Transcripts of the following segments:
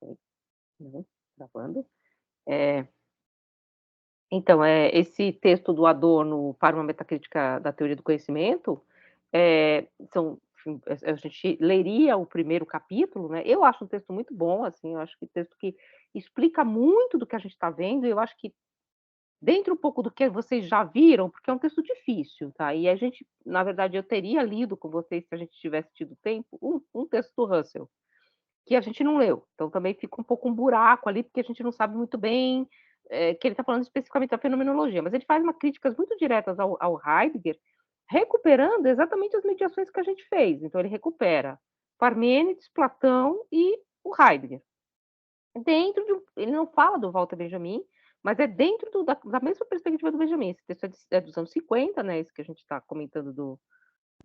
Oi, não, gravando. É, então, esse texto do Adorno para uma metacrítica da teoria do conhecimento, são enfim, a gente leria o primeiro capítulo, né, eu acho um texto muito bom, assim, eu acho que texto que explica muito do que a gente está vendo, e eu acho que dentro um pouco do que vocês já viram, porque é um texto difícil, tá, e a gente na verdade, eu teria lido com vocês, se a gente tivesse tido tempo, um texto do Russell, que a gente não leu, então também fica um pouco um buraco ali, porque a gente não sabe muito bem, que ele está falando especificamente da fenomenologia, mas ele faz uma críticas muito diretas ao Heidegger, recuperando exatamente as mediações que a gente fez. Então ele recupera Parmênides, Platão e o Heidegger. Dentro de ele não fala do Walter Benjamin, mas é dentro da mesma perspectiva do Benjamin. Esse texto é dos anos 50, né, esse que a gente está comentando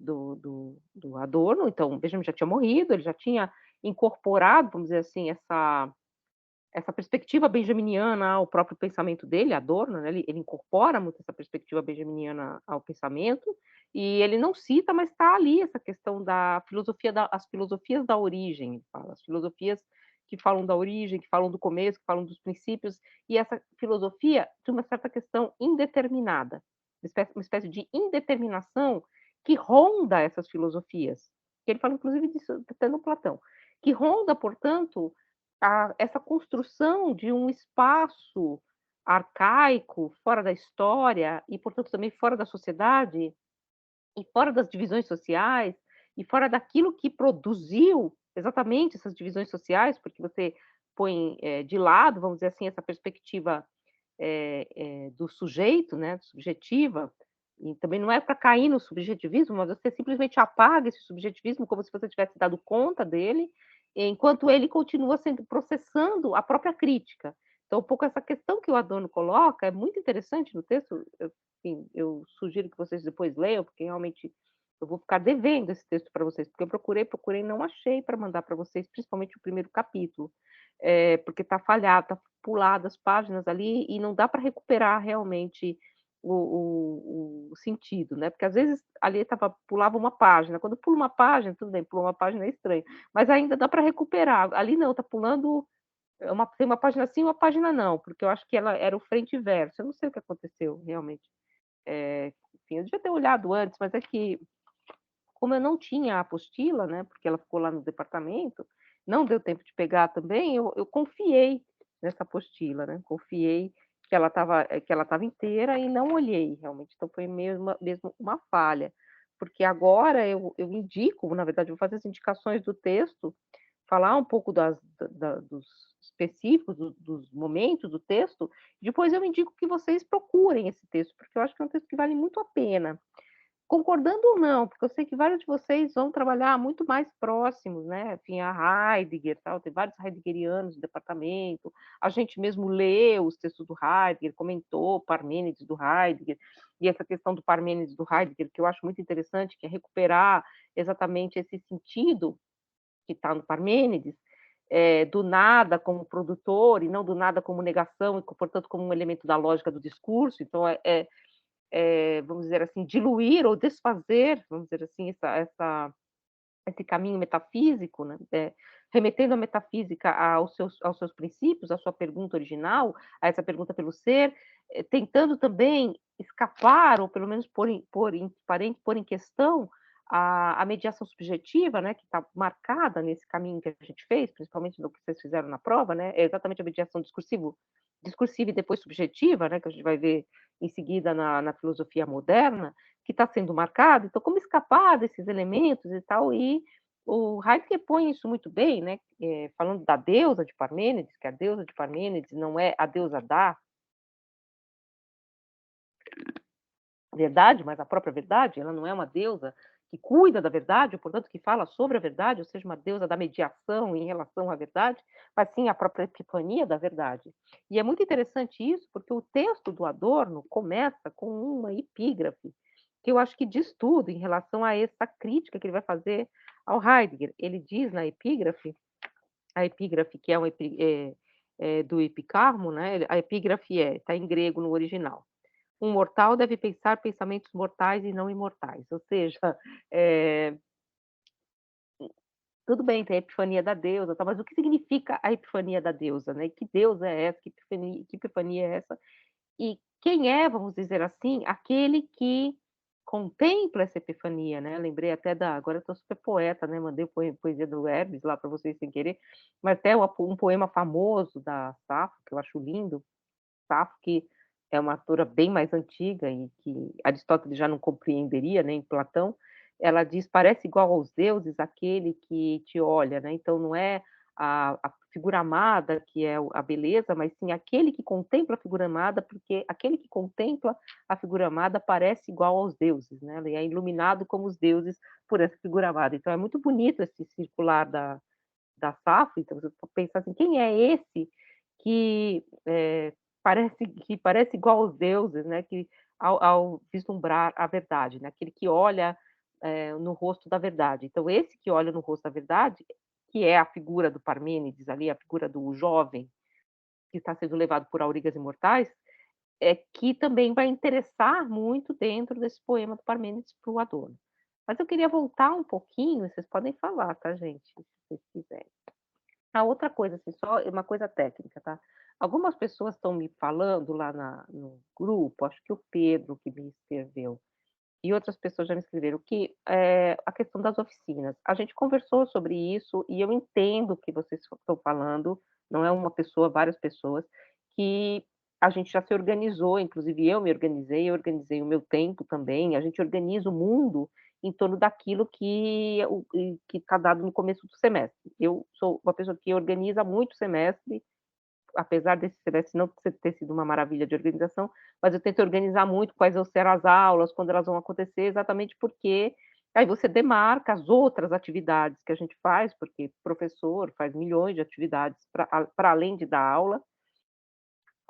do Adorno, então o Benjamin já tinha morrido, ele já tinha incorporado, vamos dizer assim, essa perspectiva benjaminiana ao próprio pensamento dele, Adorno, né, ele incorpora muito essa perspectiva benjaminiana ao pensamento, e ele não cita, mas está ali essa questão da filosofia as filosofias da origem, ele fala, as filosofias que falam da origem, que falam do começo, que falam dos princípios, e essa filosofia de uma certa questão indeterminada, uma espécie de indeterminação que ronda essas filosofias. Ele fala inclusive disso até no Platão, que ronda, portanto, essa construção de um espaço arcaico, fora da história e, portanto, também fora da sociedade, e fora das divisões sociais, e fora daquilo que produziu exatamente essas divisões sociais, porque você põe, de lado, vamos dizer assim, essa perspectiva, do sujeito, né, subjetiva, e também não é para cair no subjetivismo, mas você simplesmente apaga esse subjetivismo como se você tivesse dado conta dele, enquanto ele continua sendo processando a própria crítica. Então, um pouco essa questão que o Adorno coloca é muito interessante no texto, enfim, eu sugiro que vocês depois leiam, porque realmente eu vou ficar devendo esse texto para vocês, porque eu procurei, não achei para mandar para vocês, principalmente o primeiro capítulo, porque está falhado, está pulado as páginas ali e não dá para recuperar realmente o sentido, né, porque às vezes ali pulava uma página, quando pula uma página, tudo bem, pulou uma página é estranho, mas ainda dá para recuperar, ali não, está pulando tem uma página sim, uma página não, porque eu acho que ela era o frente e verso, eu não sei o que aconteceu realmente. Enfim, eu devia ter olhado antes, mas é que, como eu não tinha a apostila, né, porque ela ficou lá no departamento, não deu tempo de pegar também, eu confiei nessa apostila, né, confiei que ela estava inteira e não olhei realmente, então foi mesmo uma falha, porque agora eu indico, na verdade, eu vou fazer as indicações do texto, falar um pouco dos específicos, dos momentos do texto, depois eu indico que vocês procurem esse texto, porque eu acho que é um texto que vale muito a pena. Concordando ou não, porque eu sei que vários de vocês vão trabalhar muito mais próximos, né, enfim, a Heidegger, tal, tem vários heideggerianos no departamento, a gente mesmo leu os textos do Heidegger, comentou Parmênides do Heidegger, e essa questão do Parmênides do Heidegger, que eu acho muito interessante, que é recuperar exatamente esse sentido que está no Parmênides, do nada como produtor e não do nada como negação, e portanto como um elemento da lógica do discurso, então vamos dizer assim, diluir ou desfazer, vamos dizer assim, esse caminho metafísico, né, remetendo a metafísica aos seus princípios, à sua pergunta original, a essa pergunta pelo ser, tentando também escapar, ou pelo menos pôr em questão a mediação subjetiva, né, que está marcada nesse caminho que a gente fez, principalmente no que vocês fizeram na prova, né, é exatamente a mediação discursiva e depois subjetiva, né, que a gente vai ver em seguida na filosofia moderna, que está sendo marcado, então como escapar desses elementos e tal, e o Heidegger põe isso muito bem, né, falando da deusa de Parmênides, que a deusa de Parmênides não é a deusa da verdade, mas a própria verdade, ela não é uma deusa que cuida da verdade, ou portanto que fala sobre a verdade, ou seja, uma deusa da mediação em relação à verdade, mas sim a própria epifania da verdade. E é muito interessante isso, porque o texto do Adorno começa com uma epígrafe, que eu acho que diz tudo em relação a essa crítica que ele vai fazer ao Heidegger. Ele diz na epígrafe, a epígrafe que é, do Epicarmo, né? A epígrafe está em grego no original. Um mortal deve pensar pensamentos mortais e não imortais, ou seja, eh, tudo bem, tem a epifania da deusa, tal, mas o que significa a epifania da deusa, né? Que deusa é essa? Que epifania é essa? E quem é, vamos dizer assim, aquele que contempla essa epifania, né? Lembrei até da agora eu tô super poeta, né, mandei poesia do Hermes lá para vocês sem querer, mas até um poema famoso da Safo, que eu acho lindo, Safo, que é uma autora bem mais antiga e que Aristóteles já não compreenderia, nem Platão, ela diz: "Parece igual aos deuses aquele que te olha", né, então não é a figura amada que é a beleza, mas sim aquele que contempla a figura amada, porque aquele que contempla a figura amada parece igual aos deuses, né, ele é iluminado como os deuses por essa figura amada. Então é muito bonito esse circular da Safo, então você pensar assim: "Quem é esse que, parece igual aos deuses, né, que ao vislumbrar a verdade, né, aquele que olha, no rosto da verdade". Então esse que olha no rosto da verdade, que é a figura do Parmênides ali, a figura do jovem que está sendo levado por aurigas imortais, é que também vai interessar muito dentro desse poema do Parmênides para o Adorno. Mas eu queria voltar um pouquinho, vocês podem falar, tá gente, se vocês quiserem. A outra coisa, assim, só uma coisa técnica, tá. Algumas pessoas estão me falando lá no grupo, acho que o Pedro que me escreveu, e outras pessoas já me escreveram, que, a questão das oficinas. A gente conversou sobre isso e eu entendo o que vocês estão falando, não é uma pessoa, várias pessoas, que a gente já se organizou, inclusive eu organizei o meu tempo também, a gente organiza o mundo em torno daquilo que está dado no começo do semestre. Eu sou uma pessoa que organiza muito o semestre, apesar desse semestre não ter sido uma maravilha de organização, mas eu tento organizar muito quais vão ser as aulas, quando elas vão acontecer, exatamente porque aí você demarca as outras atividades que a gente faz, porque professor faz milhões de atividades para além de dar aula,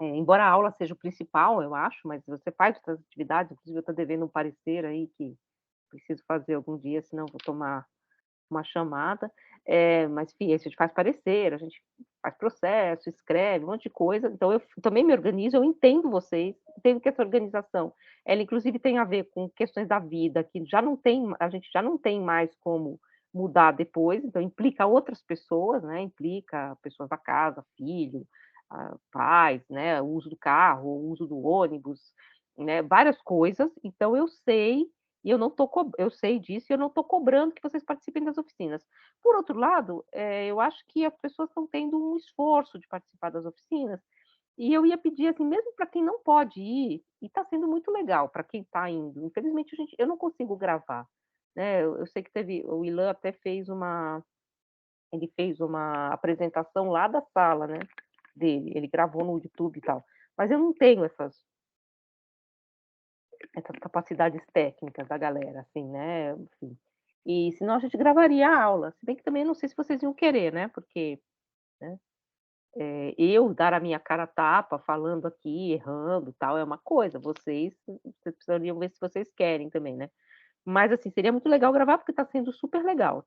embora a aula seja o principal, eu acho, mas você faz outras atividades, inclusive eu estou devendo um parecer aí que preciso fazer algum dia, senão vou tomar uma chamada, mas enfim, a gente faz parecer, a gente faz processo, escreve, um monte de coisa, então eu também me organizo, eu entendo vocês, entendo que essa organização, ela inclusive tem a ver com questões da vida que já não tem a gente já não tem mais como mudar depois, então implica outras pessoas, né, implica pessoas da casa, filho, pais, né, o uso do carro, o uso do ônibus, né, várias coisas, então eu sei e eu não tô co eu sei disso e eu não estou cobrando que vocês participem das oficinas. Por outro lado, eu acho que as pessoas estão tendo um esforço de participar das oficinas, e eu ia pedir, assim, mesmo para quem não pode ir, e está sendo muito legal para quem está indo, infelizmente eu não consigo gravar, né, eu sei que teve o Ilan até fez uma apresentação lá da sala, né, dele, ele gravou no YouTube e tal, mas eu não tenho essas capacidades técnicas da galera, assim, né, enfim. E senão a gente gravaria a aula, se bem que também não sei se vocês iam querer, né, porque, né, eu dar a minha cara a tapa falando aqui, errando, tal, é uma coisa, vocês precisariam ver se vocês querem também, né. Mas, assim, seria muito legal gravar, porque está sendo super legal,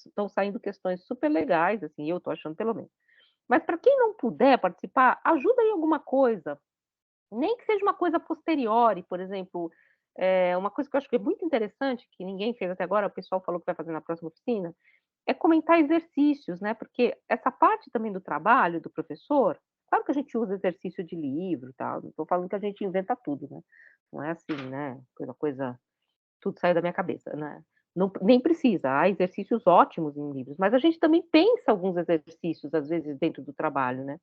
estão saindo questões super legais, assim, eu tô achando pelo menos. Mas para quem não puder participar, ajuda em alguma coisa, nem que seja uma coisa posteriori, por exemplo, uma coisa que eu acho que é muito interessante, que ninguém fez até agora, o pessoal falou que vai fazer na próxima oficina, é comentar exercícios, né, porque essa parte também do trabalho do professor, claro que a gente usa exercício de livro e tal, não estou falando que a gente inventa tudo, né, não é assim, né, coisa tudo saiu da minha cabeça, né. Não, nem precisa, há exercícios ótimos em livros, mas a gente também pensa alguns exercícios, às vezes, dentro do trabalho, né.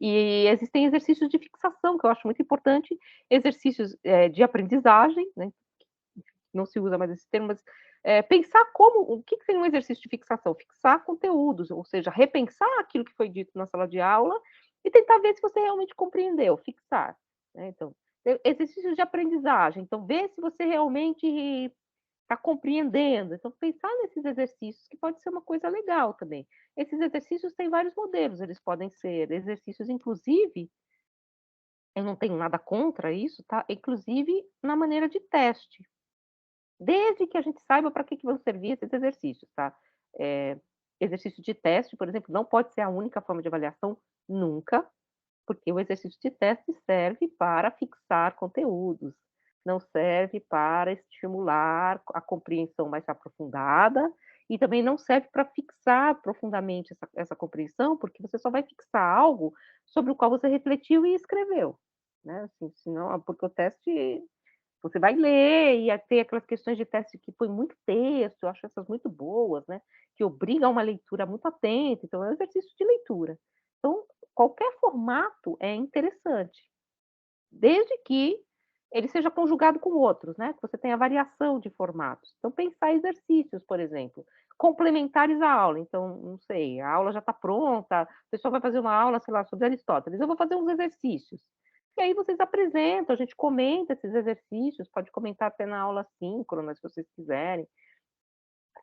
E existem exercícios de fixação, que eu acho muito importante, exercícios, de aprendizagem, né, não se usa mais esse termo, mas, pensar o que que seria um exercício de fixação? Fixar conteúdos, ou seja, repensar aquilo que foi dito na sala de aula e tentar ver se você realmente compreendeu, fixar, né, então, exercícios de aprendizagem, então ver se você realmente está compreendendo, então pensar nesses exercícios que pode ser uma coisa legal também. Esses exercícios têm vários modelos, eles podem ser exercícios inclusive, eu não tenho nada contra isso, tá, inclusive na maneira de teste, desde que a gente saiba para que vão servir esses exercícios, tá. Eh, exercício de teste, por exemplo, não pode ser a única forma de avaliação nunca, porque o exercício de teste serve para fixar conteúdos, não serve para estimular a compreensão mais aprofundada E também não serve para fixar profundamente essa compreensão, porque você só vai fixar algo sobre o qual você refletiu e escreveu, né, assim, senão porque o teste você vai ler e ter aquelas questões de teste que põe muito texto, eu acho essas muito boas, né, que obriga a uma leitura muito atenta, então é um exercício de leitura. Então, qualquer formato é interessante, desde que ele seja conjugado com outros, né, que você tenha variação de formatos. Então pensar exercícios, por exemplo, complementares à aula. Então, não sei, a aula já está pronta, o pessoal vai fazer uma aula, sei lá, sobre Aristóteles, eu vou fazer uns exercícios. E aí vocês apresentam, a gente comenta esses exercícios, pode comentar até na aula síncrona, se vocês quiserem,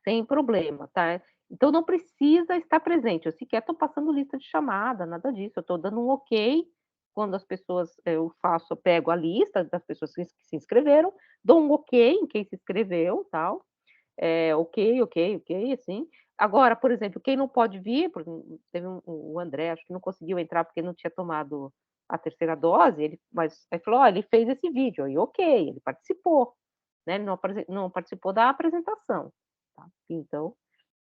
sem problema, tá. Então não precisa estar presente, eu sequer estou passando lista de chamada, nada disso, eu estou dando um ok, quando as pessoas eu pego a lista das pessoas que se inscreveram, dou um ok em quem se inscreveu, tal, ok, ok, ok, assim. Agora, por exemplo, quem não pode vir, teve o André, acho que não conseguiu entrar porque não tinha tomado a terceira dose, mas aí falou: "Ó, ele fez esse vídeo", aí ok, ele participou, né, ele não participou da apresentação, tá. Então,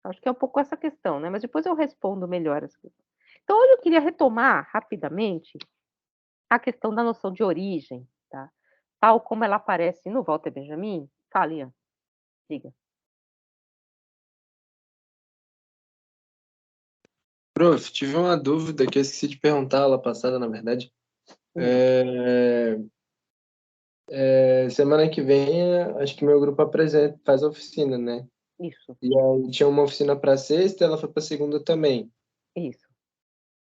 acho que é um pouco essa questão, né, mas depois eu respondo melhor essa questão. Então hoje eu queria retomar rapidamente a questão da noção de origem, tá, tal como ela aparece no Walter Benjamin. Fale, Ian, diga. Prof, tive uma dúvida que eu esqueci de perguntar aula passada, na verdade. Hum, Semana que vem, acho que meu grupo apresenta, faz a oficina, né? isso, E aí tinha uma oficina para sexta, ela foi para segunda também. isso.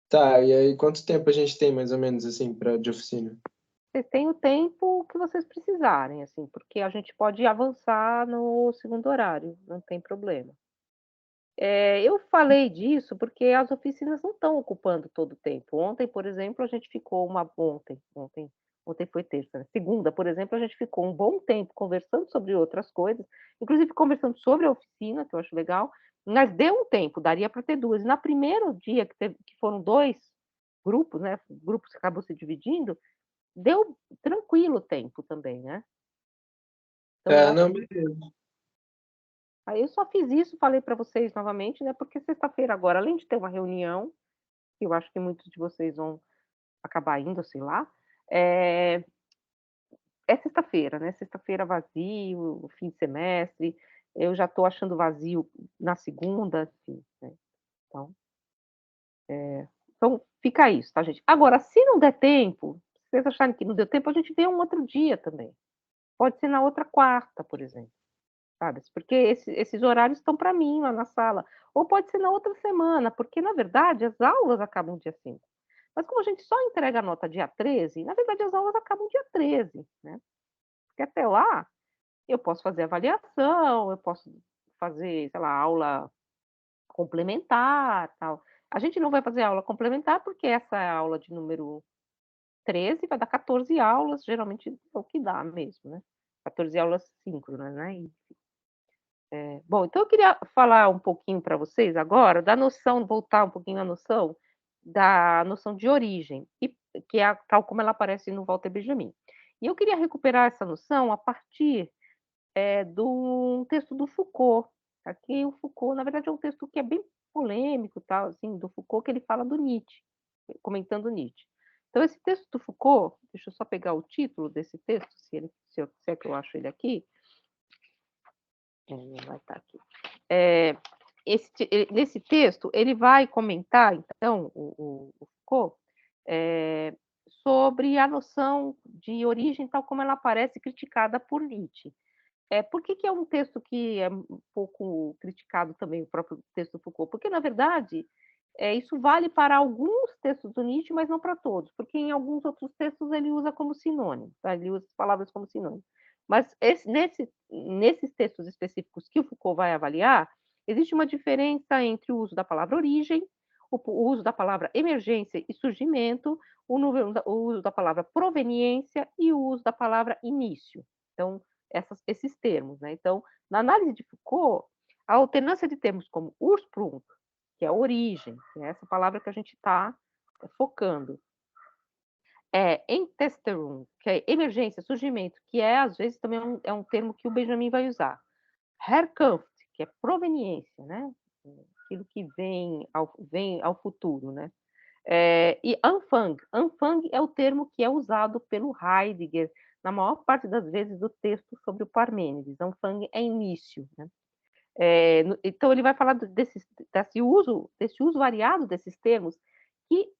Tá, e aí quanto tempo a gente tem mais ou menos assim para de oficina? Vocês têm o tempo que vocês precisarem, assim, porque a gente pode avançar no segundo horário, não tem problema. Eu falei disso porque as oficinas não estão ocupando todo o tempo. Ontem, por exemplo, a gente ficou ontem foi terça, né, segunda, por exemplo, a gente ficou um bom tempo conversando sobre outras coisas, inclusive conversando sobre a oficina, que eu acho legal, mas deu um tempo, daria para ter 2. Na primeiro dia que foram 2 grupos, né, grupos que acabou se dividindo, deu tranquilo o tempo também, né. Então eu É, acho não, que beleza. aí eu só fiz isso, falei para vocês novamente, né, porque sexta-feira agora, além de ter uma reunião, que eu acho que muitos de vocês vão acabar indo, sei lá, eh, é sexta-feira, né, sexta-feira vazio, fim de semestre, eu já estou achando vazio na segunda, assim, né, então, então fica isso, tá gente. Agora se não der tempo, se vocês acharem que não deu tempo, a gente vê um outro dia também. Pode ser na outra quarta, por exemplo. Sabe, porque esses horários estão para mim lá na sala. Ou pode ser na outra semana, porque na verdade as aulas acabam dia 5. Mas como a gente só entrega a nota dia 13, na verdade as aulas acabam dia 13, né. Porque até lá eu posso fazer avaliação, eu posso fazer, sei lá, aula complementar, tal. A gente não vai fazer aula complementar, porque essa é a aula de número 13, vai dar 14 aulas, geralmente é o que dá mesmo, né. 14 aulas síncronas, né. Bom, então eu queria falar um pouquinho para vocês agora da noção, voltar um pouquinho à noção da noção de origem, que é a tal como ela aparece no Walter Benjamin. E eu queria recuperar essa noção a partir, do texto do Foucault. Aqui o Foucault, na verdade, é um texto que é bem polêmico, tal, assim, do Foucault, que ele fala do Nietzsche, comentando Nietzsche. Então esse texto do Foucault, deixa eu só pegar o título desse texto, se é que eu acho ele aqui, vai estar aqui. Eh, nesse texto, ele vai comentar, então, o Foucault, eh, sobre a noção de origem tal como ela aparece criticada por Nietzsche. Por que que é um texto que é um pouco criticado também, o próprio texto do Foucault? Porque, na verdade, isso vale para alguns textos do Nietzsche, mas não para todos, porque em alguns outros textos ele usa como sinônimo, tá? Ele usa as palavras como sinônimo. Mas nesses textos específicos que o Foucault vai avaliar, existe uma diferença entre o uso da palavra origem, o uso da palavra emergência e surgimento, o uso da palavra proveniência e o uso da palavra início. Então, esses termos, né? Então, na análise de Foucault, a alternância de termos como Ursprung, que é a origem, que é essa palavra que a gente está focando, Entesterung, que é emergência, surgimento, que às vezes também é um termo que o Benjamin vai usar. Herkunft, que é proveniência, né? Aquilo que vem ao futuro, né? E Anfang é o termo que é usado pelo Heidegger na maior parte das vezes do texto sobre o Parmênides. Anfang é início, né? Então ele vai falar desse uso variado desses termos que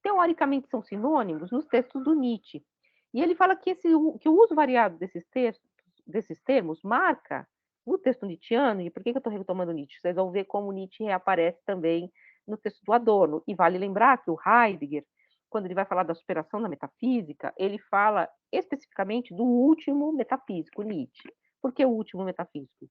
teoricamente são sinônimos nos textos do Nietzsche. E ele fala que o uso variado desses termos marca no texto nietzschiano. E por que eu estou retomando Nietzsche? Vocês vão ver como Nietzsche reaparece também no texto do Adorno. E vale lembrar que o Heidegger, quando ele vai falar da superação da metafísica, ele fala especificamente do último metafísico, Nietzsche. Por que o último metafísico?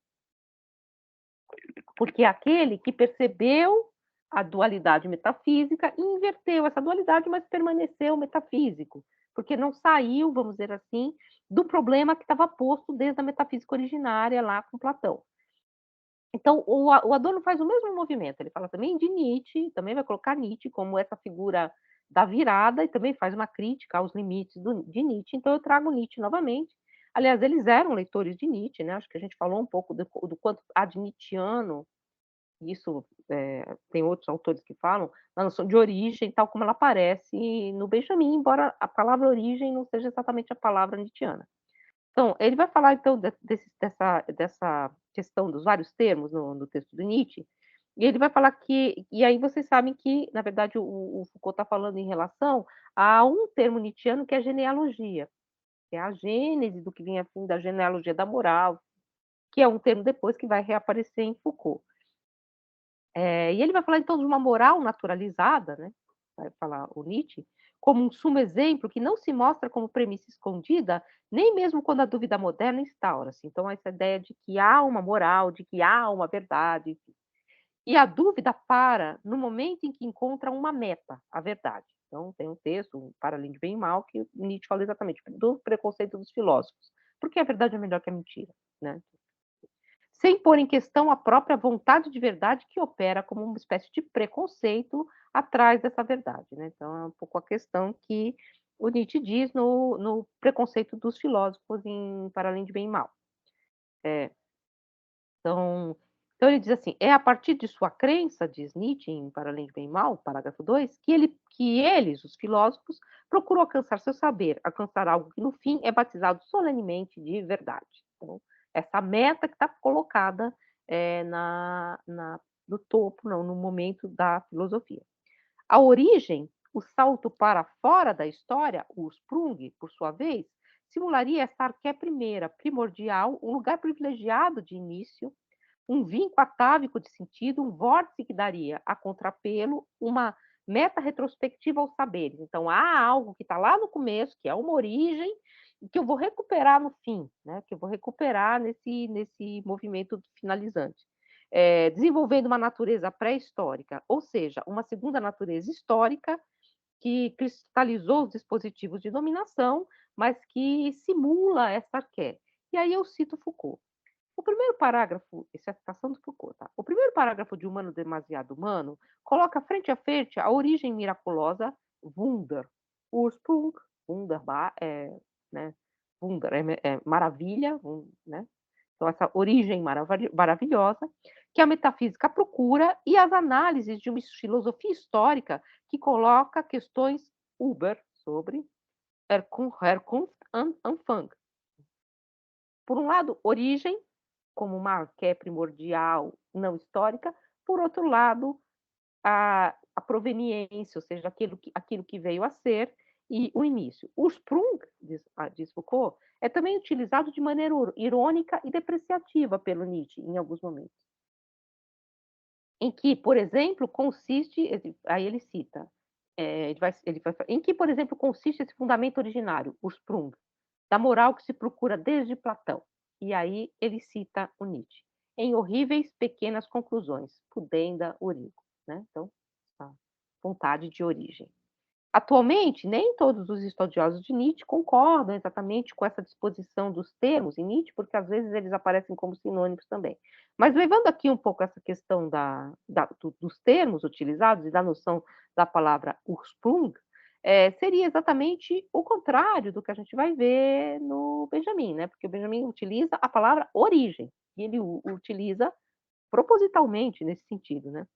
Porque é aquele que percebeu a dualidade metafísica e inverteu essa dualidade, mas permaneceu metafísico, porque não saiu, vamos dizer assim, do problema que estava posto desde a metafísica originária lá com Platão. Então, o Adorno faz o mesmo movimento, ele fala também de Nietzsche, também vai colocar Nietzsche como essa figura da virada, e também faz uma crítica aos limites de Nietzsche. Então eu trago Nietzsche novamente. Aliás, eles eram leitores de Nietzsche, né? Acho que a gente falou um pouco do quanto há de Nietzscheano, isso tem outros autores que falam, na noção de origem, tal como ela aparece no Benjamin, embora a palavra origem não seja exatamente a palavra nietzschiana. Então, ele vai falar, então, dessa questão dos vários termos no texto do Nietzsche, e ele vai falar que, e aí vocês sabem que, na verdade, o Foucault está falando em relação a um termo nietzschiano que é a genealogia, que é a gênese do que vinha a fim da genealogia da moral, que é um termo depois que vai reaparecer em Foucault. E ele vai falar, então, de uma moral naturalizada, né? Vai falar o Nietzsche, como um sumo exemplo que não se mostra como premissa escondida, nem mesmo quando a dúvida moderna instaura-se. Então, essa ideia de que há uma moral, de que há uma verdade, e a dúvida para no momento em que encontra uma meta, a verdade. Então, tem um texto, Para Além de Bem e Mal, que Nietzsche fala exatamente do preconceito dos filósofos. Porque a verdade é melhor que a mentira, né? Sem pôr em questão a própria vontade de verdade que opera como uma espécie de preconceito atrás dessa verdade, né? Então, é um pouco a questão que o Nietzsche diz no preconceito dos filósofos em Para Além de Bem e Mal. Então ele diz assim: é a partir de sua crença, diz Nietzsche em Para Além de Bem e Mal, parágrafo 2, que eles, os filósofos, procuram alcançar seu saber, alcançar algo que no fim é batizado solenemente de verdade. Então, essa meta que está colocada no topo, não, no momento da filosofia. A origem, o salto para fora da história, o Sprung, por sua vez, simularia essa arqué primeira, primordial, um lugar privilegiado de início, um vinco atávico de sentido, um vórtice que daria a contrapelo uma meta retrospectiva aos saberes. Então, há algo que está lá no começo, que é uma origem, que eu vou recuperar no fim, né? Que eu vou recuperar nesse movimento finalizante. Desenvolvendo uma natureza pré-histórica, ou seja, uma segunda natureza histórica que cristalizou os dispositivos de dominação, mas que simula essa arqué. E aí eu cito Foucault. O primeiro parágrafo, essa é a citação do Foucault, tá? O primeiro parágrafo de Humano Demasiado Humano coloca frente a frente a origem miraculosa, Wunder, Ursprung, Wunderbar, né? Wunder é maravilha, né? Então, essa origem maravilhosa que a metafísica procura e as análises de uma filosofia histórica que coloca questões Uber sobre Herkunft und Anfang. Por um lado, origem, como uma arqué primordial não histórica, por outro lado, a proveniência, ou seja, aquilo que veio a ser, e o início. O Sprung, diz Foucault, é também utilizado de maneira irônica e depreciativa pelo Nietzsche, em alguns momentos. Em que, por exemplo, consiste, aí ele cita, em que, por exemplo, consiste esse fundamento originário, o Sprung, da moral que se procura desde Platão. E aí ele cita o Nietzsche. Em horríveis pequenas conclusões, pudenda origo. Né? Então, a vontade de origem. Atualmente, nem todos os estudiosos de Nietzsche concordam exatamente com essa disposição dos termos em Nietzsche, porque às vezes eles aparecem como sinônimos também. Mas levando aqui um pouco essa questão dos termos utilizados e da noção da palavra Ursprung, seria exatamente o contrário do que a gente vai ver no Benjamin, né, porque o Benjamin utiliza a palavra origem, e ele utiliza propositalmente nesse sentido, né.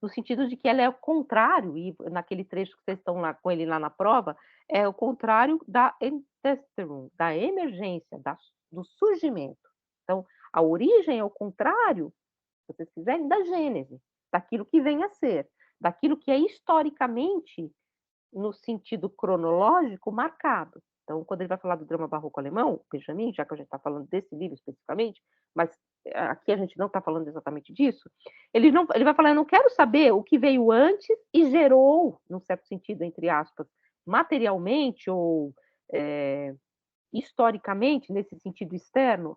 No sentido de que ela é o contrário, e naquele trecho que vocês estão lá com ele lá na prova, é o contrário da Entesterung, da emergência, do surgimento. Então, a origem é o contrário, se vocês quiserem, da gênese, daquilo que vem a ser, daquilo que é historicamente, no sentido cronológico, marcado. Então, quando ele vai falar do drama barroco alemão, Benjamin, já que a gente está falando desse livro especificamente, mas aqui a gente não está falando exatamente disso, ele vai falar: eu não quero saber o que veio antes e gerou, num certo sentido, entre aspas, materialmente ou historicamente, nesse sentido externo,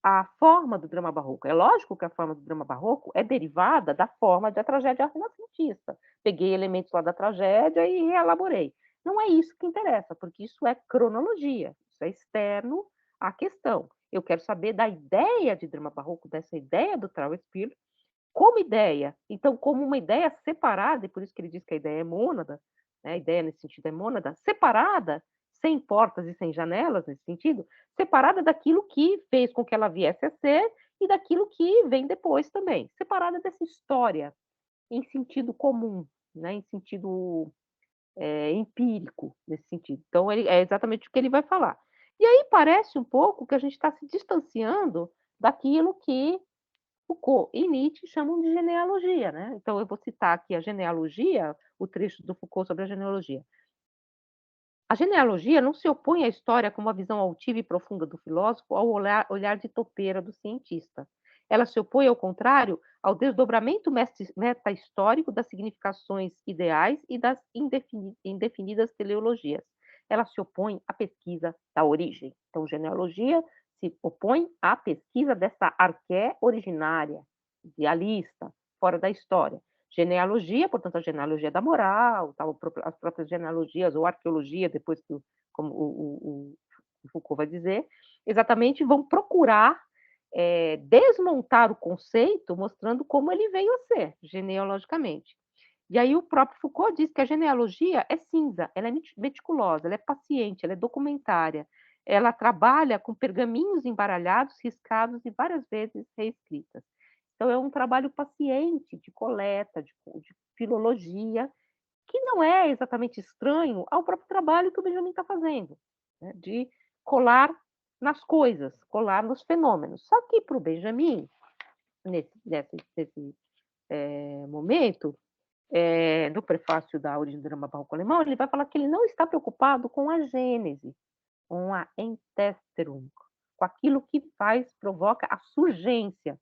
a forma do drama barroco. É lógico que a forma do drama barroco é derivada da forma da tragédia renascentista. Peguei elementos lá da tragédia e reelaborei. Não é isso que interessa, porque isso é cronologia, isso é externo à questão. Eu quero saber da ideia de drama barroco, dessa ideia do Trauerspiel, como ideia. Então, como uma ideia separada, e por isso que ele diz que a ideia é mônada, né, a ideia nesse sentido é mônada, separada, sem portas e sem janelas, nesse sentido, separada daquilo que fez com que ela viesse a ser e daquilo que vem depois também, separada dessa história, em sentido comum, né, em sentido empírico, nesse sentido. Então, é exatamente o que ele vai falar. E aí parece um pouco que a gente está se distanciando daquilo que Foucault e Nietzsche chamam de genealogia, né. Então eu vou citar aqui a genealogia, o trecho do Foucault sobre a genealogia. A genealogia não se opõe à história com uma visão altiva e profunda do filósofo ao olhar de topeira do cientista. Ela se opõe, ao contrário, ao desdobramento meta-histórico das significações ideais e das indefinidas teleologias. Ela se opõe à pesquisa da origem. Então, genealogia se opõe à pesquisa dessa arqué originária, idealista, fora da história. Genealogia, portanto, a genealogia da moral, tal, as próprias genealogias ou arqueologia, depois que como o Foucault vai dizer, exatamente vão procurar desmontar o conceito, mostrando como ele veio a ser, genealogicamente. E aí o próprio Foucault diz que a genealogia é cinza, ela é meticulosa, ela é paciente, ela é documentária, ela trabalha com pergaminhos embaralhados, riscados e várias vezes reescritas. Então é um trabalho paciente de coleta, de filologia, que não é exatamente estranho ao próprio trabalho que o Benjamin está fazendo, né, de colar nas coisas, colar nos fenômenos. Só que para o Benjamin, nesse momento, no prefácio da Origem do Drama Barroco Alemão, ele vai falar que ele não está preocupado com a gênese, com a Entesterung, com aquilo que provoca a surgência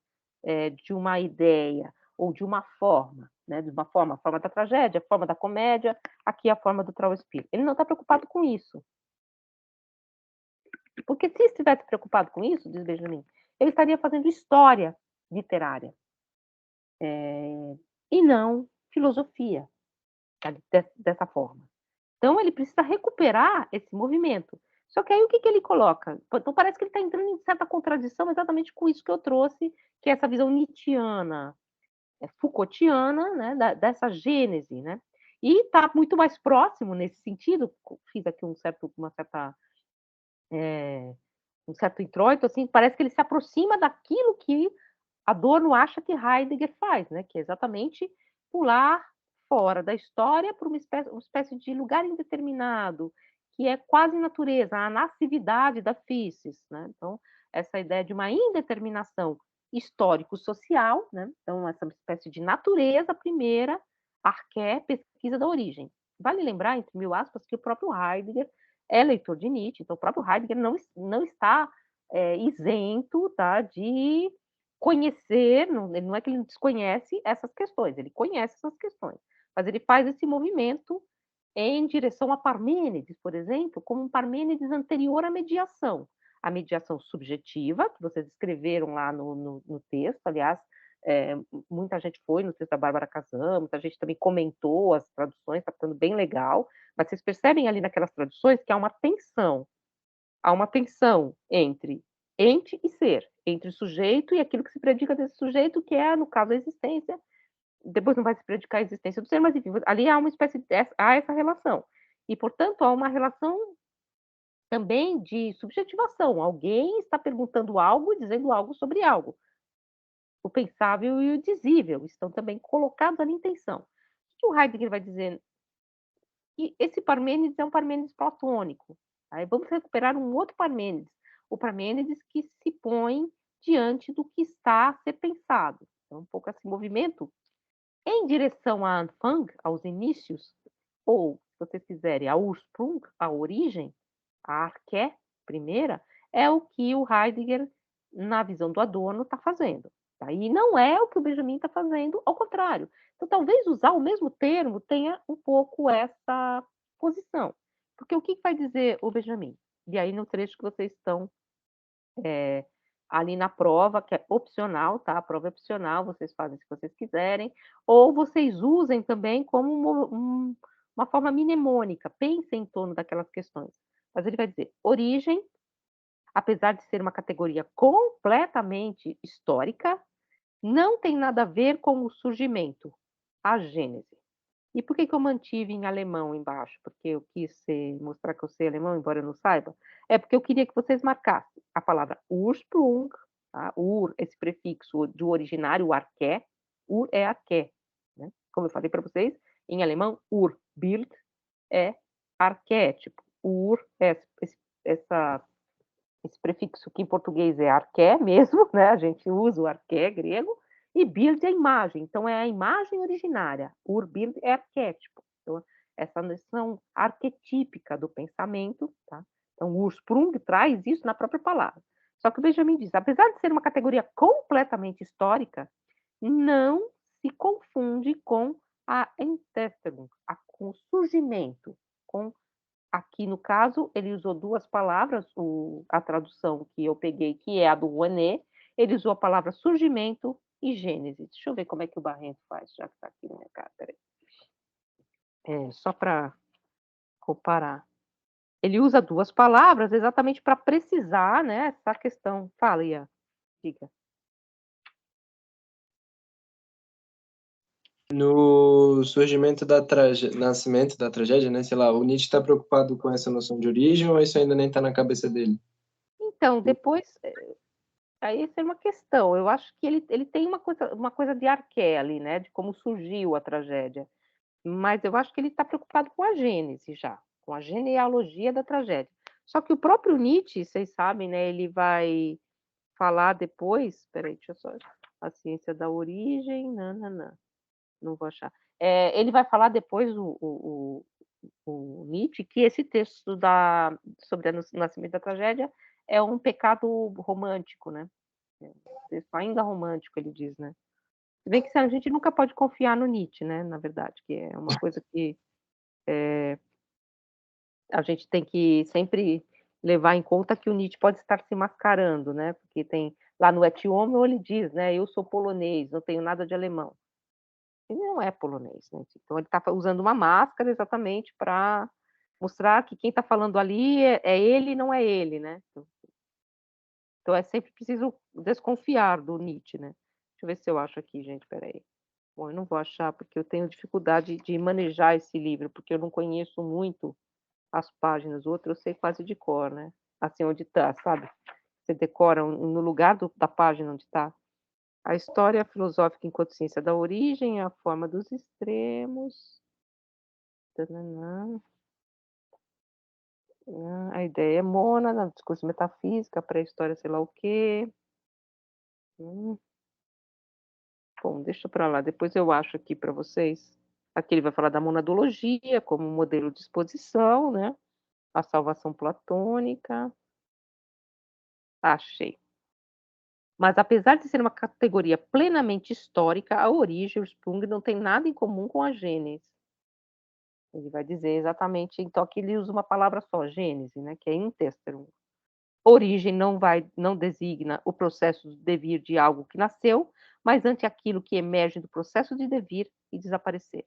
de uma ideia ou de uma forma, né, de uma forma, a forma da tragédia, a forma da comédia, aqui a forma do Trauerspiel. Ele não está preocupado com isso. Porque se estivesse preocupado com isso, diz Benjamin, ele estaria fazendo história literária, e não filosofia, sabe, dessa forma. Então ele precisa recuperar esse movimento. Só que aí o que ele coloca? Então parece que ele está entrando em certa contradição exatamente com isso que eu trouxe, que é essa visão nietzschiana, Foucaultiana, né, dessa gênese, né? E está muito mais próximo nesse sentido. Fiz aqui um certo introito, assim, parece que ele se aproxima daquilo que Adorno acha que Heidegger faz, né? Que é exatamente pular fora da história para uma espécie de lugar indeterminado, que é quase natureza, a nascividade da physis, né? Então, essa ideia de uma indeterminação histórico-social, né? Então, essa espécie de natureza primeira, arqué, pesquisa da origem. Vale lembrar, entre mil aspas, que o próprio Heidegger é leitor de Nietzsche, então o próprio Heidegger não está isento, tá, de conhecer, não é que ele desconhece essas questões, ele conhece essas questões, mas ele faz esse movimento em direção a Parmênides, por exemplo, como um Parmênides anterior à mediação. A mediação subjetiva, que vocês escreveram lá no texto, aliás, muita gente foi no texto da Bárbara Casan, muita gente também comentou as traduções, está ficando bem legal, mas vocês percebem ali naquelas traduções que há uma tensão entre ente e ser, entre o sujeito e aquilo que se predica desse sujeito, que é, no caso, a existência, depois não vai se predicar a existência do ser, mas enfim, ali há uma espécie há essa relação. E, portanto, há uma relação também de subjetivação. Alguém está perguntando algo e dizendo algo sobre algo. O pensável e o dizível estão também colocados ali em tensão. O que o Heidegger vai dizer? Que esse Parmênides é um Parmênides platônico. Aí vamos recuperar um outro Parmênides, o Parmênides que se põe diante do que está a ser pensado. Então, um pouco esse movimento em direção a Anfang, aos inícios, ou, se vocês quiserem, a Ursprung, a origem, a Arché, primeira, é o que o Heidegger, na visão do Adorno, está fazendo. Tá? E não é o que o Benjamin está fazendo, ao contrário. Então, talvez usar o mesmo termo tenha um pouco essa posição. Porque o que vai dizer o Benjamin? E aí, no trecho que vocês estão ali na prova, que é opcional, tá? A prova é opcional, vocês fazem se vocês quiserem, ou vocês usem também como uma forma mnemônica, pensem em torno daquelas questões. Mas ele vai dizer, origem, apesar de ser uma categoria completamente histórica, não tem nada a ver com o surgimento, a gênese. E por que que eu mantive em alemão embaixo? Porque eu quis mostrar que eu sei alemão, embora eu não saiba? É porque eu queria que vocês marcassem a palavra Ursprung, tá? Ur, esse prefixo do originário, o arqué, Ur é arqué, né? Como eu falei para vocês, em alemão, Urbild é arquétipo. Ur é esse prefixo que em português é arqué mesmo, né? A gente usa o arqué grego, e build é imagem, então é a imagem originária. Urbild é arquétipo. Então, essa noção arquetípica do pensamento, tá? Então, o Ursprung traz isso na própria palavra. Só que o Benjamin diz, apesar de ser uma categoria completamente histórica, não se confunde com a Entstehung, com o surgimento, com aqui, no caso, ele usou duas palavras, a tradução que eu peguei, que é a do Rouanet, ele usou a palavra surgimento e gênese. Deixa eu ver como é que o Barrento faz, já que está aqui na minha cara, peraí. Só para comparar. Ele usa duas palavras exatamente para precisar, né, essa questão. Fala, Ian, diga. No surgimento nascimento da tragédia, né? Sei lá, o Nietzsche está preocupado com essa noção de origem ou isso ainda nem está na cabeça dele? Então, depois, aí essa é uma questão. Eu acho que ele tem uma coisa de arqué ali, né, de como surgiu a tragédia. Mas eu acho que ele está preocupado com a gênese já, com a genealogia da tragédia. Só que o próprio Nietzsche, vocês sabem, né, ele vai falar depois, espera aí, deixa eu só, a ciência da origem, não vou achar. Ele vai falar depois, o Nietzsche, que esse texto sobre o nascimento da tragédia é um pecado romântico, né? É um texto ainda romântico, ele diz, né? Se bem que a gente nunca pode confiar no Nietzsche, né, na verdade, que é uma coisa que a gente tem que sempre levar em conta que o Nietzsche pode estar se mascarando, né, porque tem lá no Et Homo ele diz, né: "Eu sou polonês, não tenho nada de alemão". Ele não é polonês, né, então ele está usando uma máscara exatamente para mostrar que quem está falando ali é ele e não é ele, né. Então é sempre preciso desconfiar do Nietzsche, né. Deixa eu ver se eu acho aqui, gente, espera aí. Bom, eu não vou achar, porque eu tenho dificuldade de manejar esse livro, porque eu não conheço muito as páginas, o outro eu sei quase de cor, né, assim, onde está, sabe. Você decora no lugar da página onde está. A história filosófica enquanto ciência da origem, a forma dos extremos, tã-nã-nã, a ideia é mônada, discurso metafísica, pré-história sei lá o quê. Hum. Bom, deixa para lá, depois eu acho aqui para vocês. Aqui ele vai falar da monadologia como modelo de exposição, né, a salvação platônica. Achei. Mas apesar de ser uma categoria plenamente histórica, a origem, o Sprung, não tem nada em comum com a gênese. Ele vai dizer exatamente, então aqui ele usa uma palavra só, gênese, né, que é intestrum. Origem não designa o processo de devir de algo que nasceu, mas ante aquilo que emerge do processo de devir e desaparecer.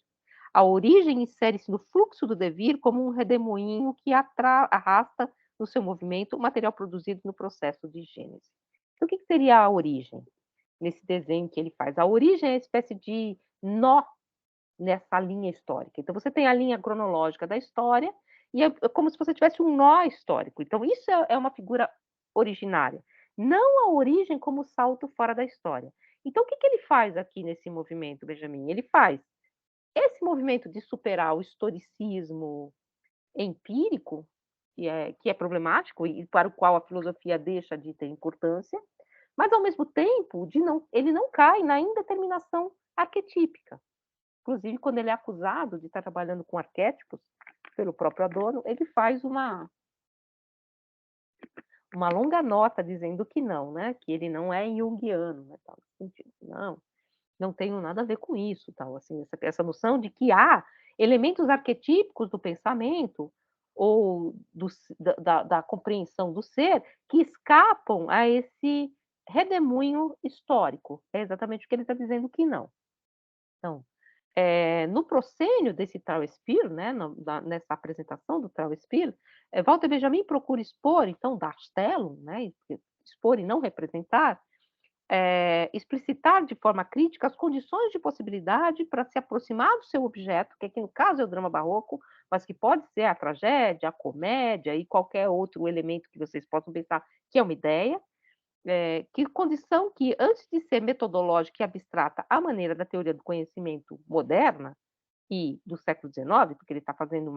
A origem insere-se no fluxo do devir como um redemoinho que arrasta no seu movimento o material produzido no processo de gênese. Então, o que seria a origem? Nesse desenho que ele faz. A origem é a espécie de nó nessa linha histórica. Então você tem a linha cronológica da história e é como se você tivesse um nó histórico. Então isso é uma figura originária, não a origem como salto fora da história. Então o que que ele faz aqui nesse movimento, Benjamin? Ele faz esse movimento de superar o historicismo empírico, que é problemático e para o qual a filosofia deixa de ter importância, mas ao mesmo tempo ele não cai na indeterminação arquetípica. Inclusive, quando ele é acusado de estar trabalhando com arquétipos pelo próprio Adorno, ele faz uma longa nota dizendo que não, né? Que ele não é junguiano, né? Tal, nesse sentido. Não tenho nada a ver com isso, tal, assim, essa noção de que há elementos arquetípicos do pensamento ou da compreensão do ser que escapam a esse redemoinho histórico. É exatamente o que ele está dizendo que não. Então, no proscênio desse Trauerspiel, né, nessa apresentação do Trauerspiel, Walter Benjamin procura expor, então, Darstellung, né, expor e não representar, explicitar de forma crítica as condições de possibilidade para se aproximar do seu objeto, que aqui no caso é o drama barroco, mas que pode ser a tragédia, a comédia e qualquer outro elemento que vocês possam pensar que é uma ideia, que condição que, antes de ser metodológica e abstrata à maneira da teoria do conhecimento moderna e do século XIX, porque ele está fazendo